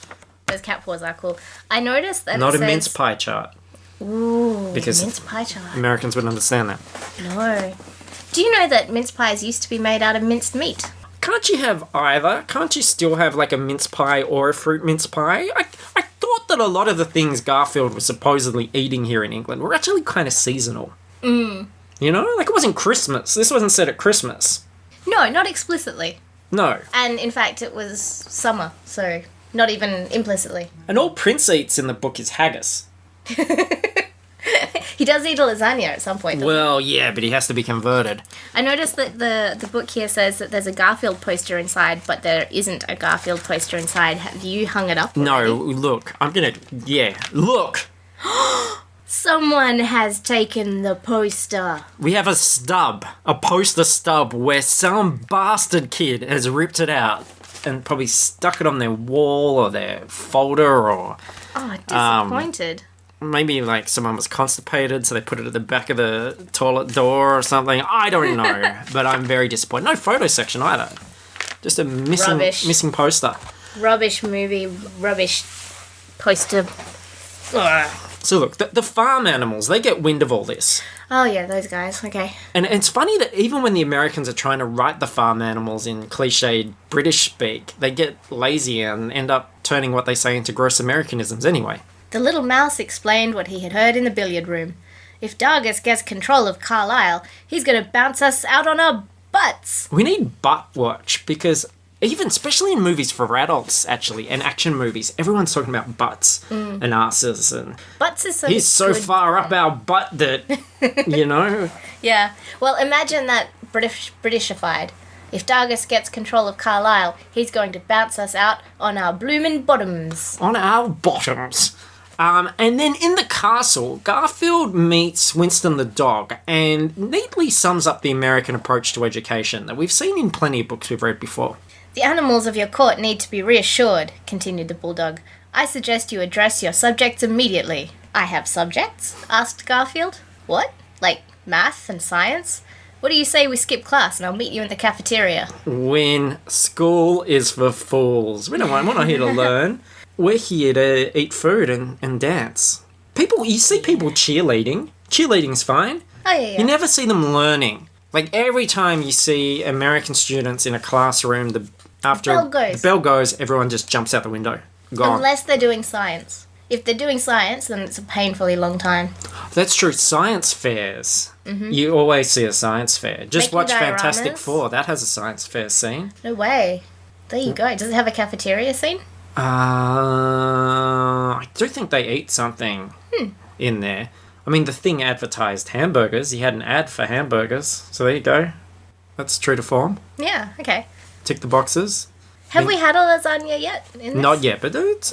Those cat paws are cool. I noticed that
Not
it
a
says...
mince pie chart.
Ooh,
Because
mince pie chart.
Americans would understand that.
No. Do you know that mince pies used to be made out of minced meat?
Can't you have either? Can't you still have like a mince pie or a fruit mince pie? I thought that a lot of the things Garfield was supposedly eating here in England were actually kind of seasonal. You know? Like it wasn't Christmas. This wasn't set at Christmas.
No, not explicitly.
No.
And in fact, it was summer, so not even implicitly.
And all Prince eats in the book is haggis.
He does eat a lasagna at some point.
Well, yeah, but he has to be converted.
I noticed that the book here says that there's a Garfield poster inside, but there isn't a Garfield poster inside. Have you hung it up already?
No, look. I'm gonna... Yeah, look!
Someone has taken the poster.
We have a stub. A poster stub where some bastard kid has ripped it out and probably stuck it on their wall or their folder or...
Oh, disappointed.
Maybe, like, someone was constipated, so they put it at the back of the toilet door or something. I don't know, but I'm very disappointed. No photo section either. Just a missing poster.
Rubbish movie, rubbish poster. Ugh.
So, look, the farm animals, they get wind of all this.
Oh, yeah, those guys. Okay.
And it's funny that even when the Americans are trying to write the farm animals in cliched British speak, they get lazy and end up turning what they say into gross Americanisms anyway.
The little mouse explained what he had heard in the billiard room. If Dargis gets control of Carlisle, he's going to bounce us out on our butts.
We need butt watch because especially in movies for adults, actually, and action movies, everyone's talking about butts and asses and
Butts is so
he's so
good.
far up our butt that, you know.
Yeah. Well, imagine that Britishified. If Dargis gets control of Carlisle, he's going to bounce us out on our bloomin' bottoms.
On our bottoms. And then in the castle, Garfield meets Winston the dog and neatly sums up the American approach to education that we've seen in plenty of books we've read before.
The animals of your court need to be reassured, continued the bulldog. I suggest you address your subjects immediately. I have subjects? Asked Garfield. What? Like math and science? What do you say we skip class and I'll meet you in the cafeteria?
When school is for fools. We're not here to learn. We're here to eat food and dance. You see people cheerleading. Cheerleading's fine.
Oh, yeah.
You never see them learning. Like, every time you see American students in a classroom, after the bell goes, everyone just jumps out the window. Gone.
Unless they're doing science. If they're doing science, then it's a painfully long time.
That's true. Science fairs. Mm-hmm. You always see a science fair. Just watch Fantastic Four. That has a science fair scene.
No way. There you go. Does it have a cafeteria scene?
I do think they eat something in there. I mean, the thing advertised hamburgers. He had an ad for hamburgers. So there you go. That's true to form.
Yeah, okay.
Tick the boxes.
Have we had a lasagna yet?
Not yet, but it's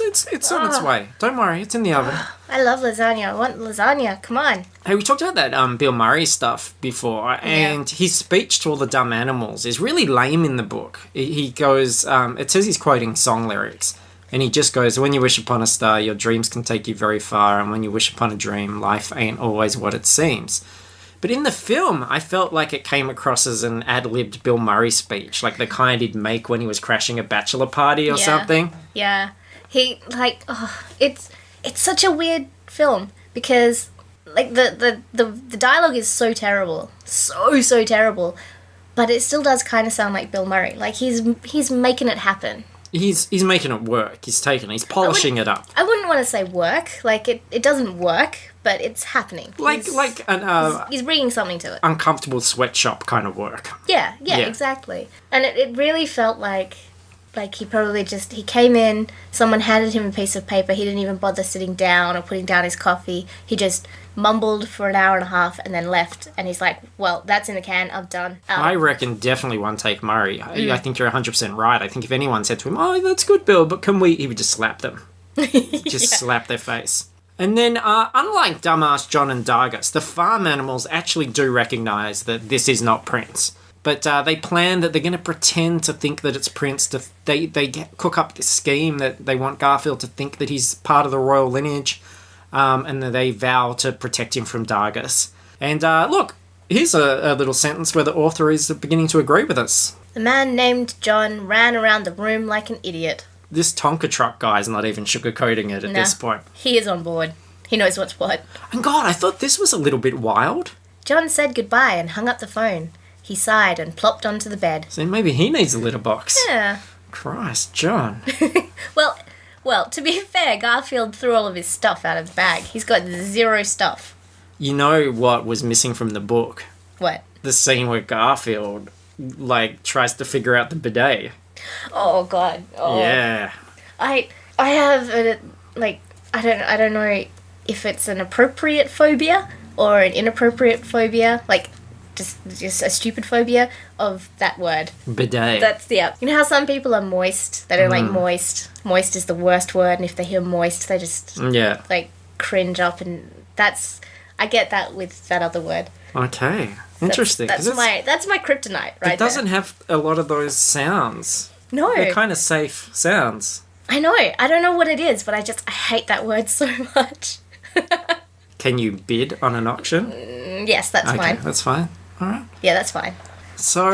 on its way. Don't worry, it's in the oven.
I love lasagna. I want lasagna. Come on.
Hey, we talked about that Bill Murray stuff before, and his speech to all the dumb animals is really lame in the book. He goes, it says he's quoting song lyrics, and he just goes, when you wish upon a star, your dreams can take you very far, and when you wish upon a dream, life ain't always what it seems. But in the film, I felt like it came across as an ad-libbed Bill Murray speech, like the kind he'd make when he was crashing a bachelor party or something.
Yeah. It's such a weird film because like the dialogue is so terrible. So terrible. But it still does kind of sound like Bill Murray. Like he's making it happen. He's
making it work. He's polishing it up.
I wouldn't want to say work. Like it doesn't work, but it's happening. He's bringing something to it.
Uncomfortable sweatshop kind of work.
Yeah, exactly. And it really felt like he probably he came in, someone handed him a piece of paper, he didn't even bother sitting down or putting down his coffee. He just mumbled for an hour and a half and then left. And he's like, well, that's in the can, I'm done.
I reckon definitely one take Murray. I think you're 100% right. I think if anyone said to him, oh, that's good, Bill, but can we... He would just slap them. Slap their face. And then, unlike dumbass John and Dargis, the farm animals actually do recognise that this is not Prince. But they plan that they're going to pretend to think that it's Prince. They cook up this scheme that they want Garfield to think that he's part of the royal lineage. And then they vow to protect him from Dargis. And look, here's a little sentence where the author is beginning to agree with us.
The man named John ran around the room like an idiot.
This Tonka truck guy's not even sugarcoating it at this point.
He is on board. He knows what's what.
And God, I thought this was a little bit wild.
John said goodbye and hung up the phone. He sighed and plopped onto the bed.
So maybe he needs a litter box.
Yeah.
Christ, John.
Well, to be fair, Garfield threw all of his stuff out of the bag. He's got zero stuff.
You know what was missing from the book?
What?
The scene where Garfield, tries to figure out the bidet.
Oh, God. Oh.
Yeah.
I have, I don't know if it's an appropriate phobia or an inappropriate phobia. Just a stupid phobia of that word.
Bidet.
That's, yeah. You know how some people are moist? They don't like moist. Moist is the worst word, and if they hear moist, they just, cringe up, and I get that with that other word.
Okay. Interesting.
That's my kryptonite, right there.
It doesn't have a lot of those sounds.
No.
They're kind of safe sounds.
I know. I don't know what it is, but I hate that word so much.
Can you bid on an auction?
Yes, that's fine.
Okay, that's fine. All right.
Yeah, that's fine.
So,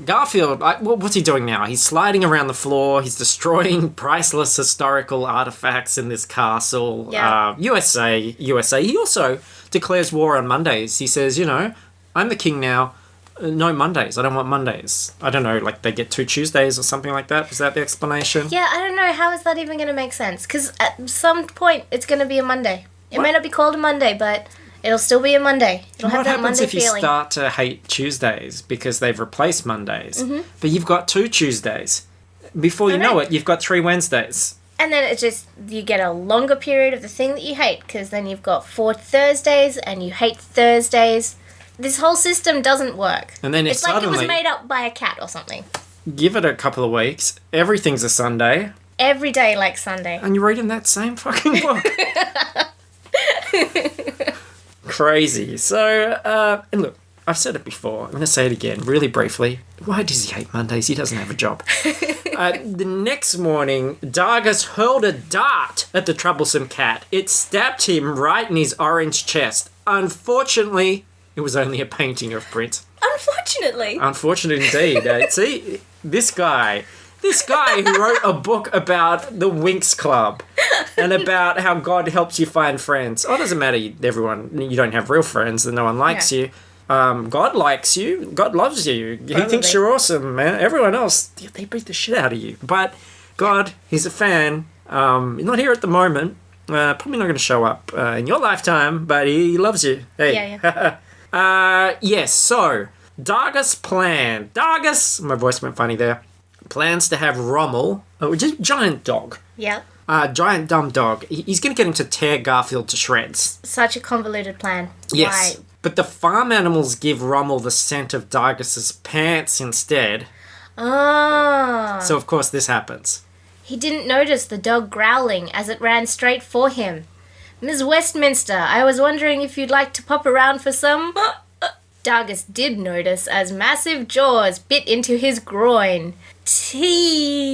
Garfield, what's he doing now? He's sliding around the floor. He's destroying priceless historical artifacts in this castle.
Yeah.
USA. He also declares war on Mondays. He says, I'm the king now. No Mondays. I don't want Mondays. I don't know, they get 2 Tuesdays or something like that. Is that the explanation?
Yeah, I don't know. How is that even going to make sense? Because at some point, it's going to be a Monday. It may not be called a Monday, but... It'll still be a Monday. It'll have
What
that
happens
Monday
if you
feeling.
start to hate Tuesdays because they've replaced Mondays? But you've got 2 Tuesdays. Before you know it, you've got 3 Wednesdays.
And then it's just, you get a longer period of the thing that you hate, because then you've got 4 Thursdays, and you hate Thursdays. This whole system doesn't work.
And then
it's like it
suddenly,
was made up by a cat or something.
give it a couple of weeks, everything's a Sunday,
Every day like Sunday.
and you're reading that same fucking book. Crazy. So, and look, I've said it before. I'm going to say it again, really briefly. Why does he hate Mondays? He doesn't have a job. The next morning, Dargus hurled a dart at the troublesome cat. It stabbed him right in his orange chest. Unfortunately, it was only a painting of Prince.
Unfortunately.
Unfortunate indeed. See, this guy who wrote a book about the Winx Club and about how God helps you find friends. Oh, it doesn't matter, you don't have real friends and no one likes you. God likes you. God loves you. He thinks you're awesome, man. Everyone else, they beat the shit out of you. But God, he's a fan. He's not here at the moment. Probably not going to show up in your lifetime, but he loves you. Hey.
Yeah.
Yes, so Dargus, my voice went funny there, plans to have Rommel, which is a giant dog.
Yep.
Giant dumb dog. He's going to get him to tear Garfield to shreds.
Such a convoluted plan.
Yes.
Why?
But the farm animals give Rommel the scent of Dargus's pants instead.
Oh.
So, of course, this happens.
He didn't notice the dog growling as it ran straight for him. Ms. Westminster, I was wondering if you'd like to pop around for some... Dargus did notice as massive jaws bit into his groin.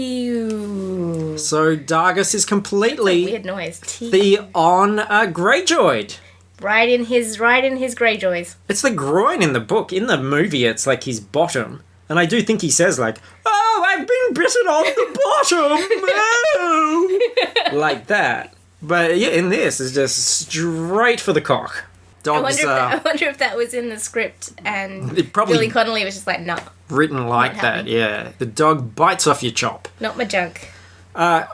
Tew.
So Dargus is completely
Weird noise. Tew.
Greyjoyed.
Right in his Greyjoys.
It's the groin in the book. In the movie, it's like his bottom. And I do think he says, like, oh, I've been bitten on the bottom. Oh. Like that. But yeah, in this, it's just straight for the cock. Dogs
I wonder if that was in the script and
It probably-
Billy Connolly was just like, no,
written like
Not
that,
happening.
yeah. The dog bites off your chop.
not my junk.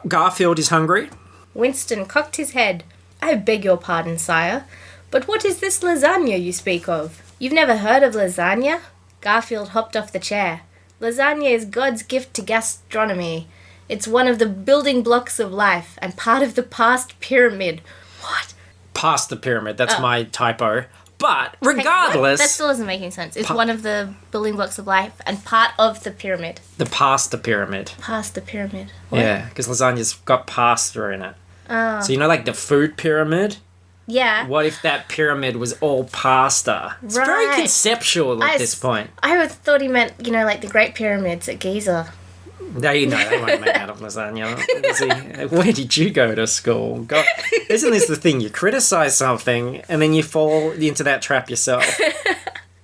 Garfield is hungry.
Winston cocked his head. I beg your pardon, sire, but what is this lasagna you speak of? You've never heard of lasagna? Garfield hopped off the chair. Lasagna is God's gift to gastronomy. It's one of the building blocks of life and part of the past pyramid. What?
Past the pyramid, that's my typo. But regardless,
That still doesn't make any sense. It's one of the building blocks of life and part of the pyramid.
the past the pyramid.
Past the pyramid. What?
Yeah, because lasagna's got pasta in it.
Oh.
So you know, like the food pyramid?
Yeah.
What if that pyramid was all pasta? It's very
Right.
conceptual at this point.
I always thought he meant, like the Great Pyramids at Giza.
They weren't made out of lasagna. Lizzy, where did you go to school? God, isn't this the thing? You criticize something and then you fall into that trap yourself.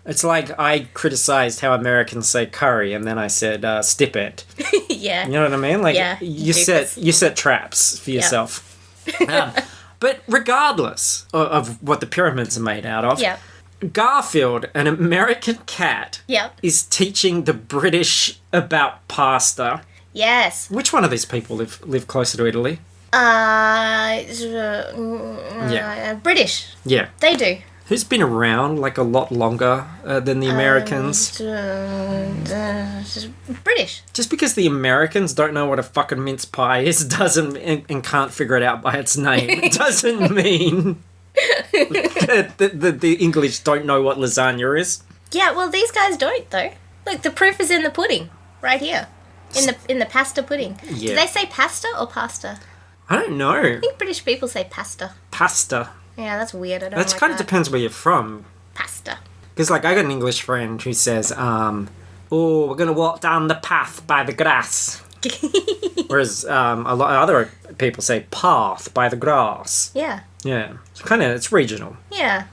It's like I criticized how Americans say curry and then I said stipend.
Yeah.
You know what I mean? Like
Yeah,
you
doofus.
set traps for yourself. But regardless of what the pyramids are made out of,
Yep.
Garfield, an American cat,
Yep.
is teaching the British about pasta.
Yes.
Which one of these people live closer to Italy?
British.
Yeah.
They do.
Who's been around like a lot longer than the Americans?
British.
Just because the Americans don't know what a fucking mince pie is doesn't and can't figure it out by its name doesn't mean that the English don't know what lasagna is.
Yeah, well, these guys don't, though. Look, the proof is in the pudding. Right here. In the pasta pudding.
Yeah.
Do they say pasta or pasta?
I don't know.
I think British people say pasta.
Pasta.
Yeah, that's weird. I don't
That
like
kind of
that.
depends where you're from.
Pasta.
Because, like, I got an English friend who says, oh, we're going to walk down the path by the grass. Whereas a lot of other people say path by the grass.
Yeah.
Yeah. It's regional.
Yeah.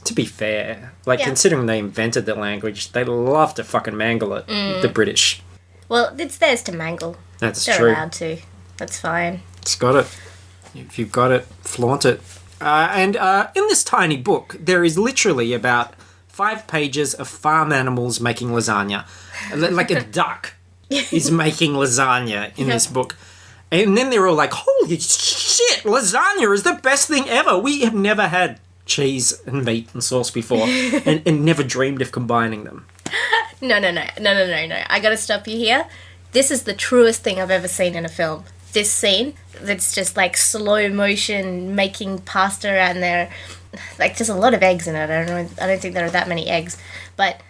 To be fair. Like,
Yeah.
considering they invented the language, they love to fucking mangle it. The British.
Well, it's theirs to mangle.
That's
They're
true.
allowed to. That's fine.
It's got it. If you've got it, flaunt it. And in this tiny book, there is literally about 5 pages of farm animals making lasagna. Like a duck is making lasagna in this book. And then they're all like, holy shit, lasagna is the best thing ever. We have never had cheese and meat and sauce before and never dreamed of combining them.
No. I gotta stop you here. This is the truest thing I've ever seen in a film. This scene that's just like slow motion making pasta and there, like there's a lot of eggs in it. I don't think there are that many eggs, but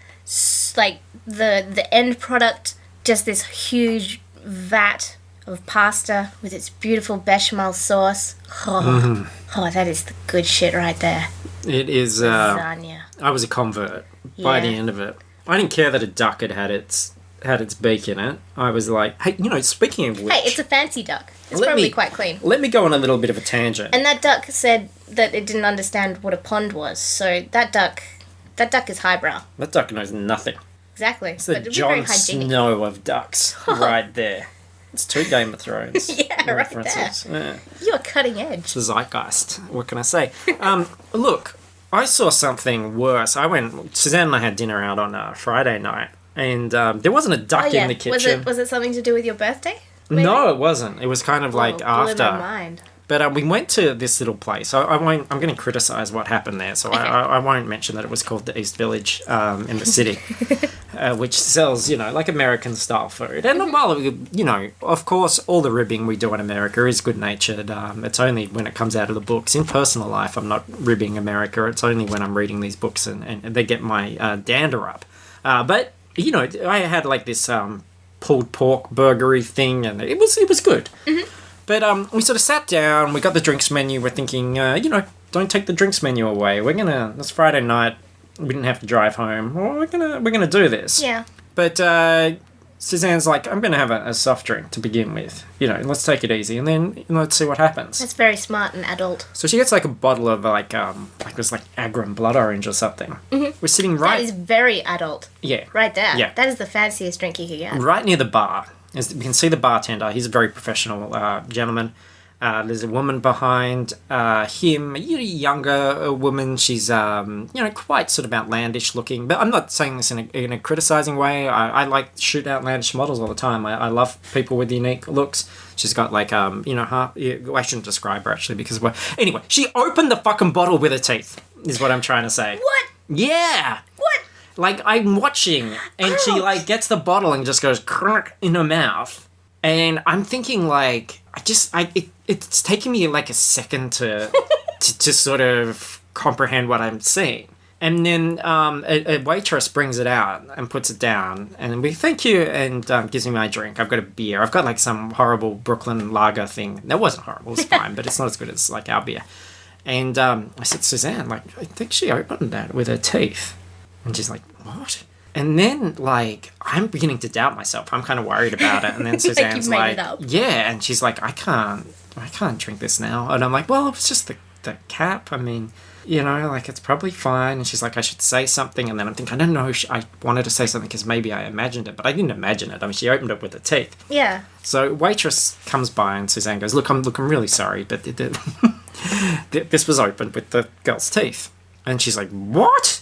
like the end product, just this huge vat of pasta with its beautiful bechamel sauce. Oh, that is the good shit right there.
It is.
Lasagna.
I was a convert by the end of it. I didn't care that a duck had its beak in it. I was like, hey, speaking of which...
Hey, it's a fancy duck. It's probably quite clean.
Let me go on a little bit of a tangent.
And that duck said that it didn't understand what a pond was. So that duck is highbrow.
That duck knows nothing.
Exactly.
It's the Jon Snow of ducks right there. It's 2 Game of Thrones references.
Right there.
Yeah.
You're cutting edge.
It's the zeitgeist. What can I say? Look, I saw something worse. Suzanne and I had dinner out on Friday night, and there wasn't a duck in the kitchen.
Was it something to do with your birthday? Maybe?
No, it wasn't. It was kind of like after.
Blew my mind.
But we went to this little place. I'm going to criticise what happened there, so I won't mention that it was called the East Village in the city, which sells, like American-style food. And while, of course, all the ribbing we do in America is good-natured. It's only when it comes out of the books. In personal life, I'm not ribbing America. It's only when I'm reading these books and they get my dander up. But, I had like this pulled pork burgery thing, and it was good. Mm-hmm. But we sort of sat down, we got the drinks menu, we're thinking, don't take the drinks menu away. It's Friday night, we didn't have to drive home. Well, we're gonna do this.
Yeah.
But Suzanne's like, I'm gonna have a soft drink to begin with. Let's take it easy, and then let's see what happens.
That's very smart and adult.
So she gets like a bottle of like it was like Agrum blood orange or something. Mm-hmm. We're sitting right.
That is very adult.
Yeah.
Right there.
Yeah.
That is the fanciest drink you could get.
Right near the bar. As we can see the bartender, he's a very professional gentleman. There's a woman behind him, a younger woman. She's, quite sort of outlandish looking. But I'm not saying this in a criticising way. I like to shoot outlandish models all the time. I love people with unique looks. She's got like, I shouldn't describe her actually because anyway, she opened the fucking bottle with her teeth, is what I'm trying to say.
What?
Yeah.
What?
Like, I'm watching, and she, like, gets the bottle and just goes crunk in her mouth. And I'm thinking, like, it's taking me, like, a second to sort of comprehend what I'm seeing. And then a waitress brings it out and puts it down. And we thank you, and gives me my drink. I've got a beer. I've got, like, some horrible Brooklyn lager thing. That wasn't horrible. It was fine, but it's not as good as, like, our beer. And I said, Suzanne, like, I think she opened that with her teeth. And she's like, what? And then, like, I'm beginning to doubt myself. I'm kind of worried about it. And then Suzanne's like, yeah. And she's like, I can't drink this now. And I'm like, well, it was just the cap. I mean, like, it's probably fine. And she's like, I should say something. And then I'm thinking, I don't know. I wanted to say something because maybe I imagined it. But I didn't imagine it. I mean, she opened it with her teeth.
Yeah. So
waitress comes by and Suzanne goes, look, I'm really sorry. But this was opened with the girl's teeth. And she's like, what?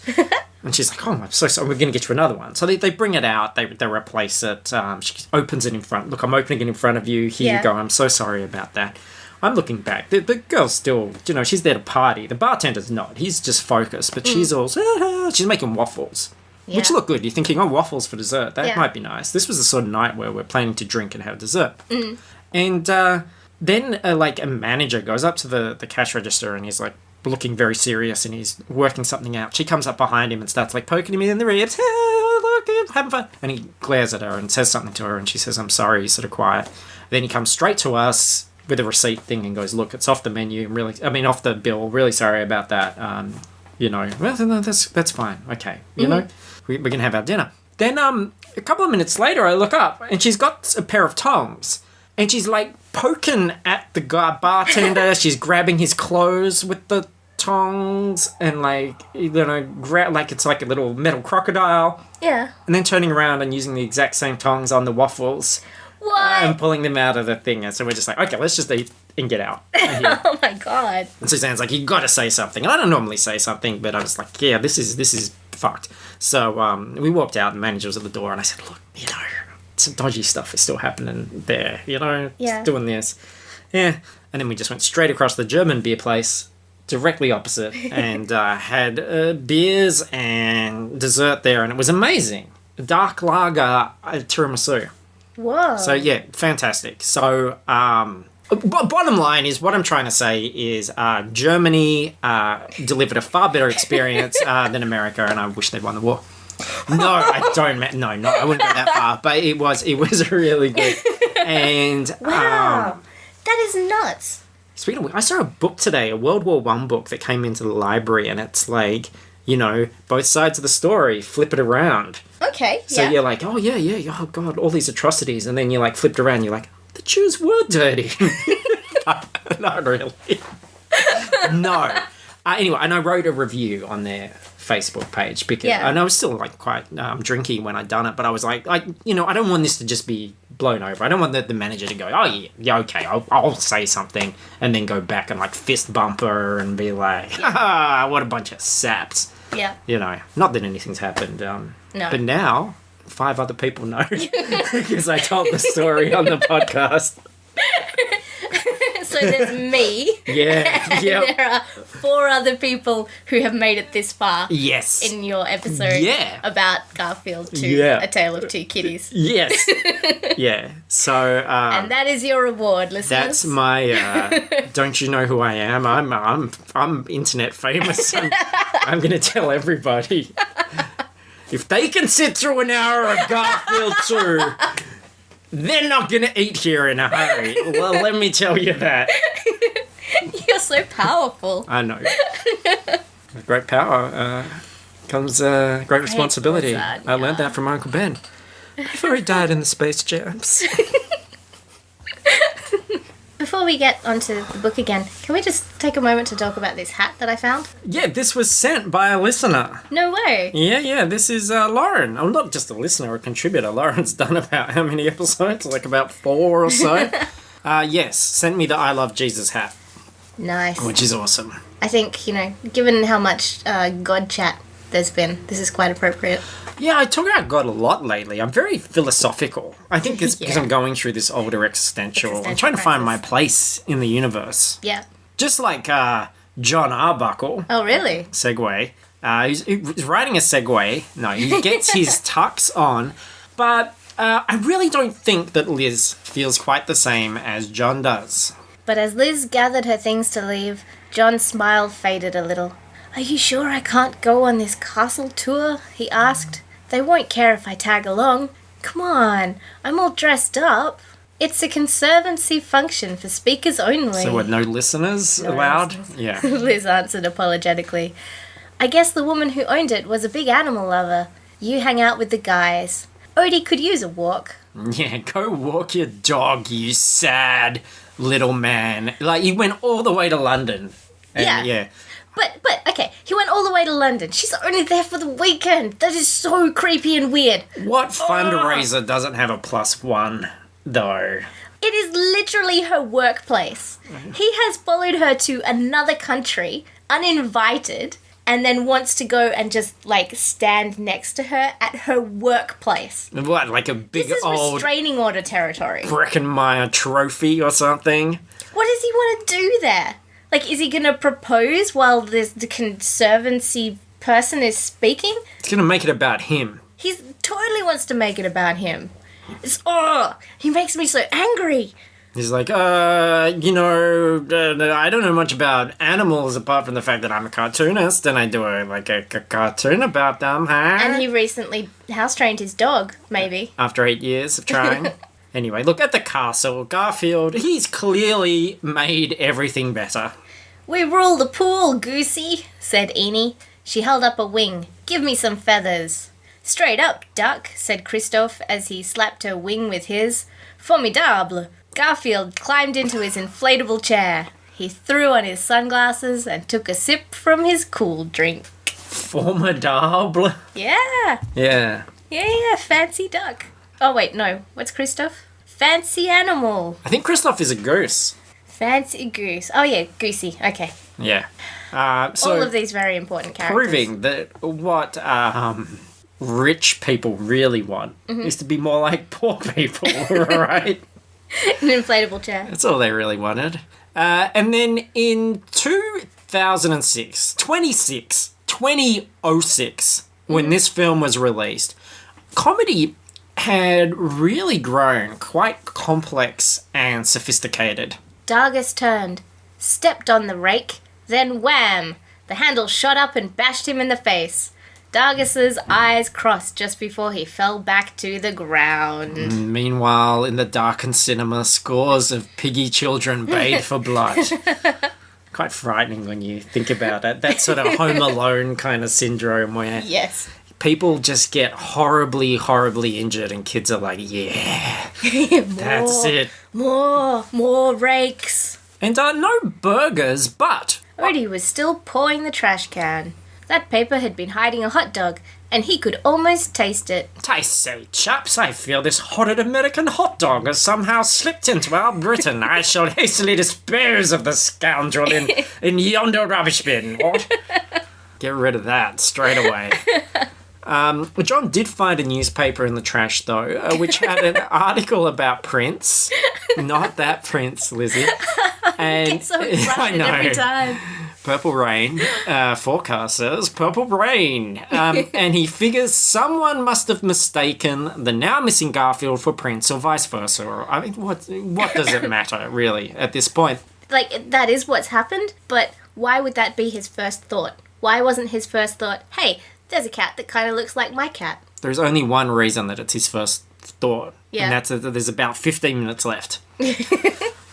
And she's like, oh, I'm so sorry, we're going to get you another one. So they bring it out, they replace it. She opens it in front. Look, I'm opening it in front of you. Here you go. I'm so sorry about that. I'm looking back. The girl's still, she's there to party. The bartender's not. He's just focused. But she's also, she's making waffles. Yeah. Which look good. You're thinking, waffles for dessert. That might be nice. This was the sort of night where we're planning to drink and have dessert. Mm. And then, a manager goes up to the cash register and he's like, looking very serious and he's working something out. She comes up behind him and starts like poking him in the ribs. Look, having fun. And he glares at her and says something to her and she says, I'm sorry. He's sort of quiet. Then he comes straight to us with a receipt thing and goes, look, it's off the menu. Off the bill. Really sorry about that. Well, no, that's fine. Okay. We're going to have our dinner. Then a couple of minutes later, I look up and she's got a pair of tongs. And she's, like, poking at the bartender. She's grabbing his clothes with the tongs and, like, it's like a little metal crocodile.
Yeah.
And then turning around and using the exact same tongs on the waffles.
What?
And pulling them out of the thing. And so we're just like, okay, let's just eat and get out.
Oh, my God.
And Suzanne's like, you got to say something. And I don't normally say something, but I was like, yeah, this is fucked. So we walked out and the manager was at the door and I said, look, some dodgy stuff is still happening there,
Yeah.
doing this. Yeah. And then we just went straight across the German beer place directly opposite, and had beers and dessert there, and it was amazing. Dark lager tiramisu.
Whoa.
So yeah, fantastic. So bottom line is, what I'm trying to say is Germany delivered a far better experience than America, and I wish they'd won the war. No, I don't. No, I wouldn't go that far. But it was really good. And
wow, that is nuts.
Speaking of which, I saw a book today, a World War I book that came into the library, and it's like, both sides of the story, flip it around.
Okay.
So you're like, oh yeah, oh god, all these atrocities, and then you're like flipped around, you're like, the Jews were dirty. Not really. No. Anyway, and I wrote a review on their Facebook page because and I was still like quite drinky when I'd done it, but I was like, I don't want this to just be blown over. I don't want the manager to go, oh yeah, okay, I'll say something, and then go back and like fist bump her and be like, what a bunch of saps.
Yeah.
Not that anything's happened. No. But now 5 other people know because I told the story on the podcast.
So there's me.
Yeah.
And there are 4 other people who have made it this far.
Yes.
In your episode about Garfield 2, A Tail of Two Kitties.
Yes. Yeah. So.
And that is your reward, listeners.
That's my. Don't you know who I am? I'm internet famous. I'm going to tell everybody. If they can sit through an hour of Garfield 2. They're not going to eat here in a hurry. Well, let me tell you that.
You're so powerful.
I know. With great power comes great responsibility. I learned that from Uncle Ben before he died in the Space Jams.
Before we get onto the book again, can we just take a moment to talk about this hat that I found? Yeah,
this was sent by a listener.
No way.
Yeah, this is Lauren. I'm not just a listener or a contributor. Lauren's done about how many episodes? Like about 4 or so. Yes, sent me the I Love Jesus hat.
Nice.
Which is awesome.
I think, given how much God chat there's been, this is quite appropriate.
Yeah, I talk about God a lot lately. I'm very philosophical. I think it's because I'm going through this older existential. I'm trying to find my place in the universe.
Yeah.
Just like John Arbuckle.
Oh, really?
Segway. He's riding a Segway. No, he gets his tux on. But I really don't think that Liz feels quite the same as John does.
But as Liz gathered her things to leave, John's smile faded a little. Are you sure I can't go on this castle tour? He asked. They won't care if I tag along. Come on, I'm all dressed up. It's a conservancy function for speakers only.
So what, no listeners allowed? Yeah.
Liz answered apologetically. I guess the woman who owned it was a big animal lover. You hang out with the guys. Odie could use a walk.
Yeah, go walk your dog, you sad little man. Like, he went all the way to London. And, yeah.
But, okay, he went all the way to London. She's only there for the weekend. That is so creepy and weird.
What fundraiser doesn't have a +1, though?
It is literally her workplace. He has followed her to another country, uninvited, and then wants to go and just, stand next to her at her workplace.
What, like a big
this is
old...
restraining order territory.
Breckenmeyer trophy or something?
What does he want to do there? Is he going to propose while the conservancy person is speaking?
It's going to make it about him.
He totally wants to make it about him. He makes me so angry.
He's like, I don't know much about animals apart from the fact that I'm a cartoonist and I do a cartoon about them, huh?
And he recently house-trained his dog, maybe.
After 8 years of trying. Anyway, look at the castle. Garfield, he's clearly made everything better.
We rule the pool, Goosey, said Eenie. She held up a wing. Give me some feathers. Straight up, duck, said Christophe as he slapped her wing with his. Formidable. Garfield climbed into his inflatable chair. He threw on his sunglasses and took a sip from his cool drink.
Formidable?
Yeah.
Yeah.
Yeah, fancy duck. Oh, wait, no. What's Christophe? Fancy animal.
I think Christophe is a goose.
Fancy goose. Oh, yeah, goosey. Okay.
Yeah. So
all of these very important characters.
Proving that what rich people really want is to be more like poor people, right?
An inflatable chair.
That's all they really wanted. And then in 2 2006, 2006, when this film was released, comedy had really grown quite complex and sophisticated.
Dargis turned, stepped on the rake, then wham! The handle shot up and bashed him in the face. Dargis's eyes crossed just before he fell back to the ground.
Meanwhile, in the darkened cinema, scores of piggy children bayed for blood. Quite frightening when you think about it. That sort of Home Alone kind of syndrome where
Yes.
people just get horribly, horribly injured and kids are like, yeah, that's it.
More rakes.
And no burgers, but...
Odie was still pawing the trash can. That paper had been hiding a hot dog, and he could almost taste it.
I say, chaps, I fear this horrid American hot dog has somehow slipped into our Britain. I shall hastily dispose of the scoundrel in yonder rubbish bin. What? Get rid of that straight away. John did find a newspaper in the trash, though, which had an article about Prince. Not that Prince, Lizzie. And
It's so excited every time.
Purple rain. Forecast says purple rain. And he figures someone must have mistaken the now missing Garfield for Prince or vice versa. Or, I mean, what does it matter, really, at this point?
Like, that is what's happened, but why would that be his first thought? Why wasn't his first thought, hey, there's a cat that kind of looks like my cat?
There's only one reason that it's his first thought.
Yeah.
And that's that there's about 15 minutes left.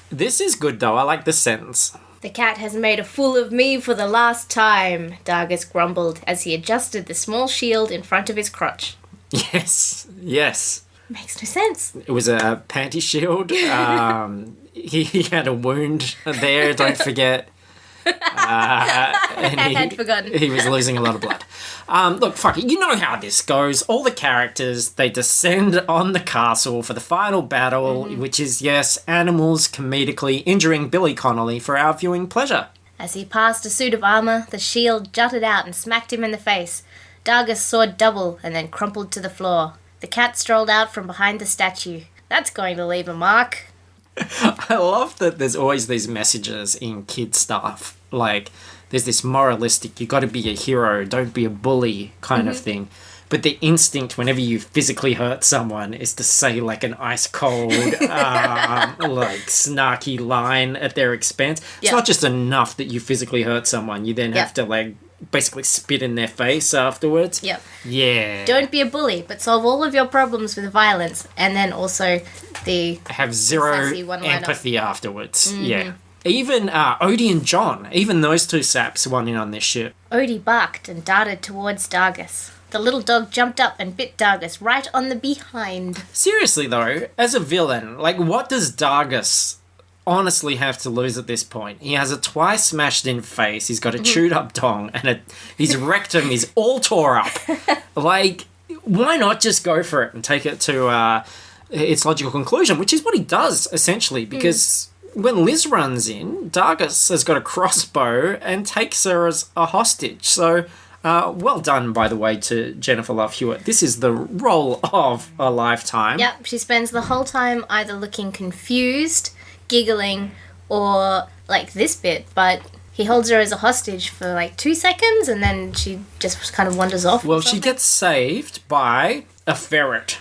This is good, though. I like this sentence.
The cat has made a fool of me for the last time, Dargis grumbled as he adjusted the small shield in front of his crotch.
Yes.
Makes no sense.
It was a panty shield. He had a wound there, don't forget. And
I had forgotten.
He was losing a lot of blood. Look, fuck it. You know how this goes. All the characters, they descend on the castle for the final battle, which is, yes, animals comedically injuring Billy Connolly for our viewing pleasure.
As he passed a suit of armour, the shield jutted out and smacked him in the face. Dargis sawed double and then crumpled to the floor. The cat strolled out from behind the statue. That's going to leave a mark.
I love that there's always these messages in kid stuff. Like, there's this moralistic, you got to be a hero, don't be a bully kind of thing. But the instinct whenever you physically hurt someone is to say, like, an ice-cold, like, snarky line at their expense. It's not just enough that you physically hurt someone. You then have to, like, basically spit in their face afterwards.
Yep.
Yeah.
Don't be a bully, but solve all of your problems with violence. And then also the...
Have zero
sassy one-liner.
empathy afterwards. Yeah. Even Odie and John, even those two saps won in on this shit.
Odie barked and darted towards Dargis. The little dog jumped up and bit Dargis right on the behind.
Seriously, though, as a villain, like, what does Dargis honestly have to lose at this point? He has a twice smashed in face, he's got a chewed up dong, and his rectum is all tore up. Like, why not just go for it and take it to its logical conclusion, which is what he does, essentially, because when Liz runs in, Dargis has got a crossbow and takes her as a hostage. So, well done, by the way, to Jennifer Love Hewitt. This is the role of a lifetime.
Yep, she spends the whole time either looking confused, giggling, or like this bit, but he holds her as a hostage for like 2 seconds and then she just kind of wanders off.
Well, she gets saved by a ferret.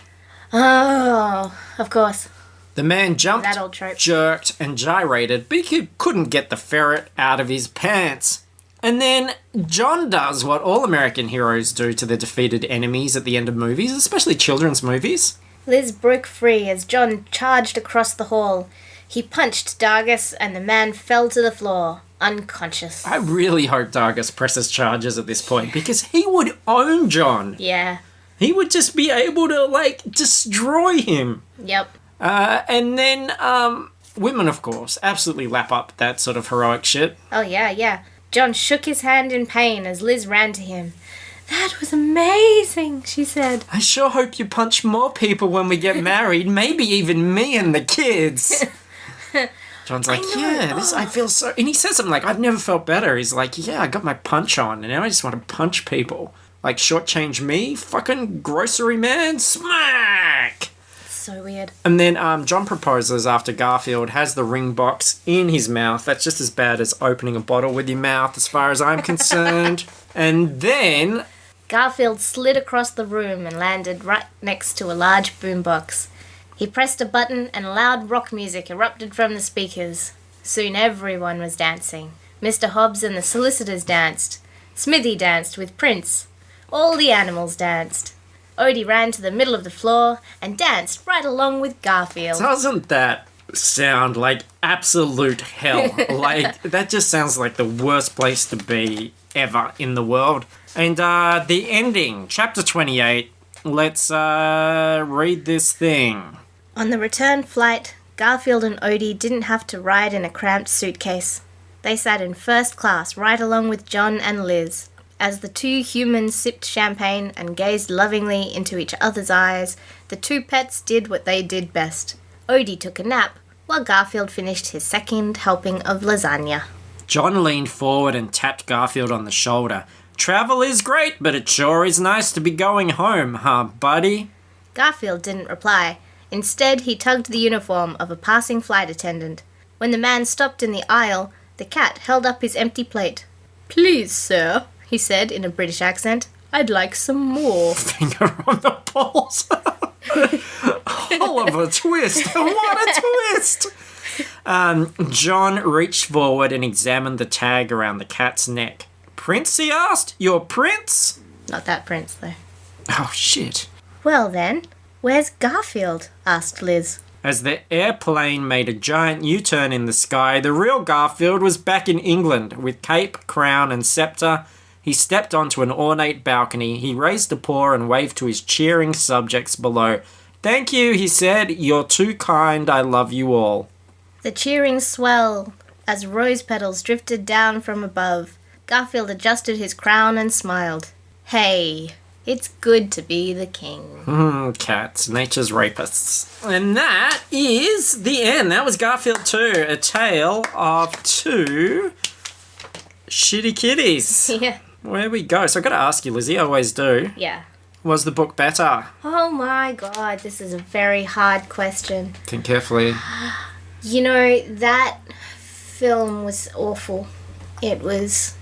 Oh, of course.
The man jumped,
That old trope.
jerked, and gyrated, but he couldn't get the ferret out of his pants. And then John does what all American heroes do to their defeated enemies at the end of movies, especially children's movies.
Liz broke free as John charged across the hall. He punched Dargis and the man fell to the floor, unconscious.
I really hope Dargis presses charges at this point, because he would own John.
Yeah.
He would just be able to, like, destroy him.
Yep.
And then women, of course, absolutely lap up that sort of heroic shit.
Oh, yeah. John shook his hand in pain as Liz ran to him. That was amazing, she said.
I sure hope you punch more people when we get married, maybe even me and the kids. John's like, I feel so... And he says something like, I've never felt better. He's like, yeah, I got my punch on, and now I just want to punch people. Like, shortchange me? Fucking grocery man? Smack!
so weird.
And then John proposes after Garfield has the ring box in his mouth. That's just as bad as opening a bottle with your mouth, as far as I'm concerned. And then
Garfield slid across the room and landed right next to a large boombox. He pressed a button and loud rock music erupted from the speakers. Soon everyone was dancing. Mr. Hobbs and the solicitors danced. Smithy danced with Prince. All the animals danced. Odie ran to the middle of the floor and danced right along with Garfield.
doesn't that sound like absolute hell? Like, that just sounds like the worst place to be ever in the world. And the ending, chapter 28. Let's read this thing.
On the return flight, Garfield and Odie didn't have to ride in a cramped suitcase. They sat in first class right along with John and Liz. As the two humans sipped champagne and gazed lovingly into each other's eyes, the two pets did what they did best. Odie took a nap, while Garfield finished his second helping of lasagna.
John leaned forward and tapped Garfield on the shoulder. Travel is great, but it sure is nice to be going home, huh, buddy?
Garfield didn't reply. Instead, he tugged the uniform of a passing flight attendant. When the man stopped in the aisle, the cat held up his empty plate. "Please, sir," he said in a British accent, "I'd like some more."
Finger on the pulse. Oliver Twist. What a twist. John reached forward and examined the tag around the cat's neck. Prince, he asked? Your prince?
Not that prince, though.
Oh, shit.
Well then, where's Garfield? Asked Liz.
As the airplane made a giant U-turn in the sky, the real Garfield was back in England with cape, crown, and scepter. He stepped onto an ornate balcony. He raised a paw and waved to his cheering subjects below. "Thank you," he said. "You're too kind. I love you all."
The cheering swelled as rose petals drifted down from above. Garfield adjusted his crown and smiled. "Hey, it's good to be the king."
Cats, nature's rapists. And that is the end. That was Garfield 2, A Tale of Two Shitty Kitties.
Yeah.
Where we go. So I've got to ask you, Lizzie, I always do.
Yeah.
Was the book better?
Oh my god, this is a very hard question.
Think carefully.
You know, that film was awful. It was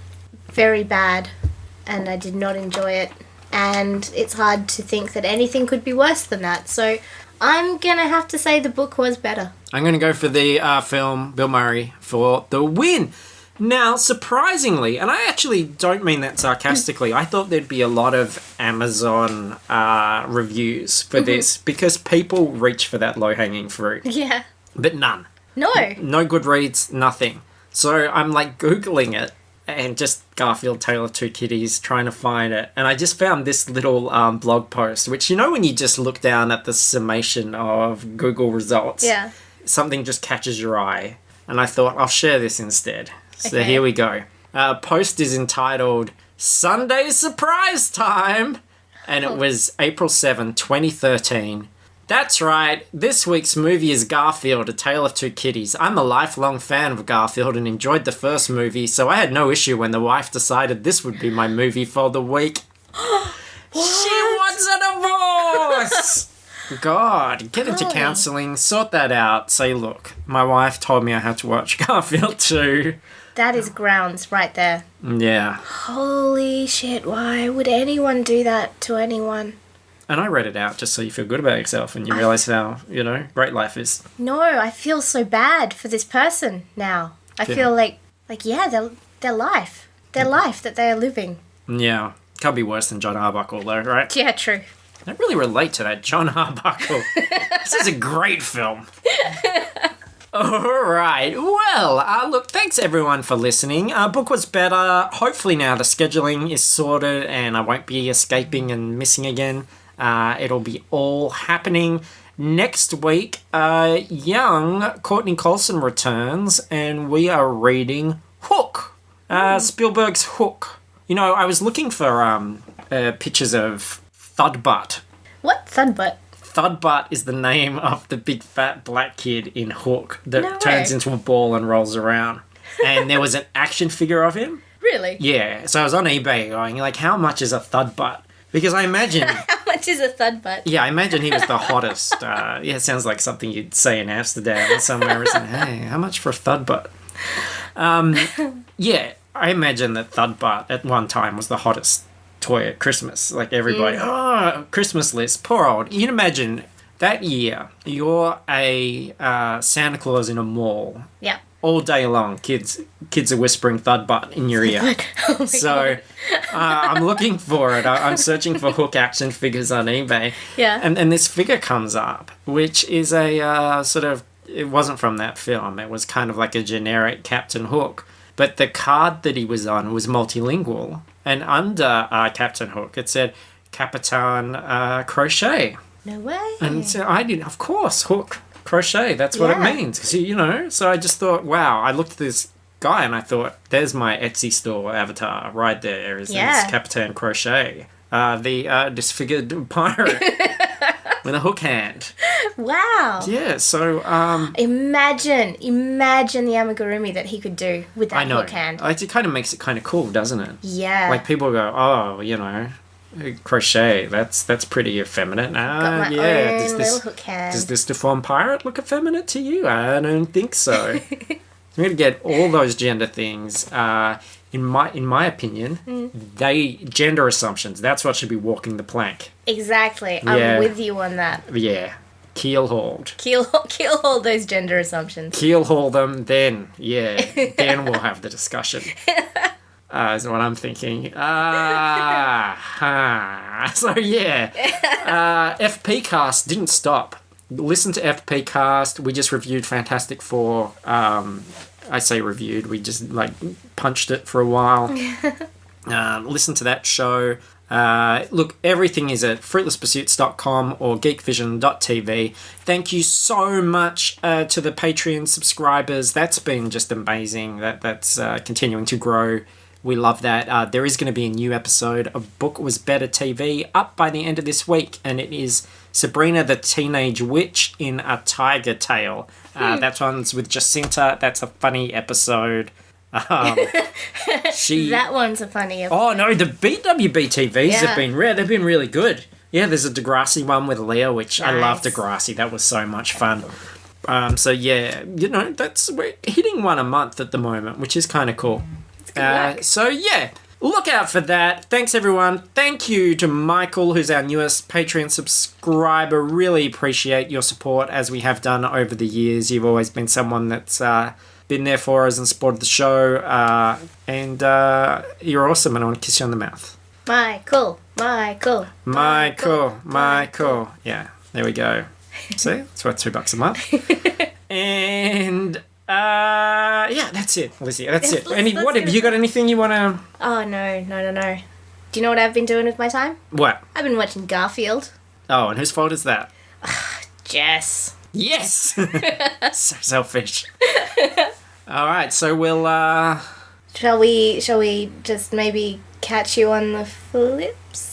very bad, and I did not enjoy it. And it's hard to think that anything could be worse than that. So I'm going to have to say the book was better.
I'm going to go for the film, Bill Murray, for the win. Now, surprisingly, and I actually don't mean that sarcastically, I thought there'd be a lot of Amazon reviews for this because people reach for that low-hanging fruit.
Yeah.
But none.
No.
No Goodreads, nothing. So I'm like Googling it and just Garfield, Tail of Two Kitties, trying to find it. And I just found this little blog post, which, you know, when you just look down at the summation of Google results,
Yeah.
something just catches your eye. And I thought, I'll share this instead. So
Okay.
here we go. Post is entitled Sunday Surprise Time. And it was April 7, 2013. That's right, this week's movie is Garfield, A Tale of Two Kitties. I'm a lifelong fan of Garfield and enjoyed the first movie, so I had no issue when the wife decided this would be my movie for the week. She wants a divorce! God, get into counselling, sort that out. Say, look, my wife told me I had to watch Garfield 2.
That is grounds right there.
Yeah.
Holy shit, why would anyone do that to anyone?
And I read it out just so you feel good about yourself and you realise how, great life is.
No, I feel so bad for this person now. I feel like yeah, their life that they are living.
Yeah. Can't be worse than John Arbuckle, though, right?
Yeah, true.
I don't really relate to that John Arbuckle. This is a great film. All right. Well, look, thanks everyone for listening. Book was better. Hopefully now the scheduling is sorted and I won't be escaping and missing again. It'll be all happening. Next week, young Courtney Coulson returns and we are reading Hook. Spielberg's Hook. You know, I was looking for pictures of Thudbutt.
What? Thudbutt?
Thudbutt is the name of the big fat black kid in Hook that
No
turns
way.
into a ball and rolls around. And there was an action figure of him.
Really?
Yeah, so I was on eBay going, like, how much is a Thudbutt? Because I imagine...
How much is a thud butt?
Yeah, I imagine he was the hottest. It sounds like something you'd say in Amsterdam or somewhere. Isn't it? Hey, how much for a thud butt? Yeah, I imagine that thud butt at one time was the hottest toy at Christmas. Like everybody, Christmas list, poor old. You can imagine that year, you're a Santa Claus in a mall.
Yeah.
All day long, kids are whispering thud butt in your ear.
Oh my
So
God.
I'm looking for it. I'm searching for Hook action figures on eBay.
Yeah.
And this figure comes up, which is a sort of... It wasn't from that film. It was kind of like a generic Captain Hook. But the card that he was on was multilingual. And under Captain Hook, it said Capitan Crochet.
No way.
And so I did, of course, Hook Crochet. That's what it
Yeah.
means. 'Cause, you know, so I just thought, wow. I looked at this guy and I thought, there's my Etsy store avatar right there. Is Capitan Crochet, the disfigured pirate with a hook hand.
Wow.
Yeah. So
Imagine the amigurumi that he could do with that
I know
hook hand.
it kind of makes it kind of cool, doesn't it?
Yeah.
Like people go, oh, you know, crochet. That's pretty effeminate.
Got my
Yeah.
own little hook hand.
Does this deformed pirate look effeminate to you? I don't think so. I'm going to get all those gender things. In my opinion, they gender assumptions. That's what should be walking the plank.
Exactly.
Yeah.
I'm with you on that.
Yeah, keel hauled.
Keel hold those gender assumptions.
Keel haul them, then then we'll have the discussion. Is what I'm thinking. So yeah, FP Cast didn't stop. Listen to FP Cast. We just reviewed Fantastic Four. I say reviewed. We just like punched it for a while. Listen to that show. Look, everything is at fruitlesspursuits.com or geekvision.tv. Thank you so much to the Patreon subscribers. That's been just amazing. That's continuing to grow. We love that. There is going to be a new episode of Book Was Better TV up by the end of this week, and it is Sabrina the Teenage Witch in a Tiger Tale. That one's with Jacinta. That's a funny episode.
That one's a funny episode.
Oh no, the BWB TVs have been rare. They've been really good. Yeah, there's a Degrassi one with Leah, which I love Degrassi. That was so much fun. So yeah, you know, we're hitting one a month at the moment, which is kind of cool. So yeah, look out for that. Thanks everyone. Thank you to Michael, who's our newest Patreon subscriber. Really appreciate your support as we have done over the years. You've always been someone that's been there for us and supported the show. And you're awesome, and I want to kiss you on the mouth. Michael. Yeah, there we go. See, it's worth $2 a month. And yeah, that's it, Lizzy. That's it. What have you got? Anything you want to?
Oh no. Do you know what I've been doing with my time?
What?
I've been watching Garfield.
Oh, and whose fault is that?
Jess.
Yes. So selfish. All right, so we'll.
Shall we just maybe catch you on the flips?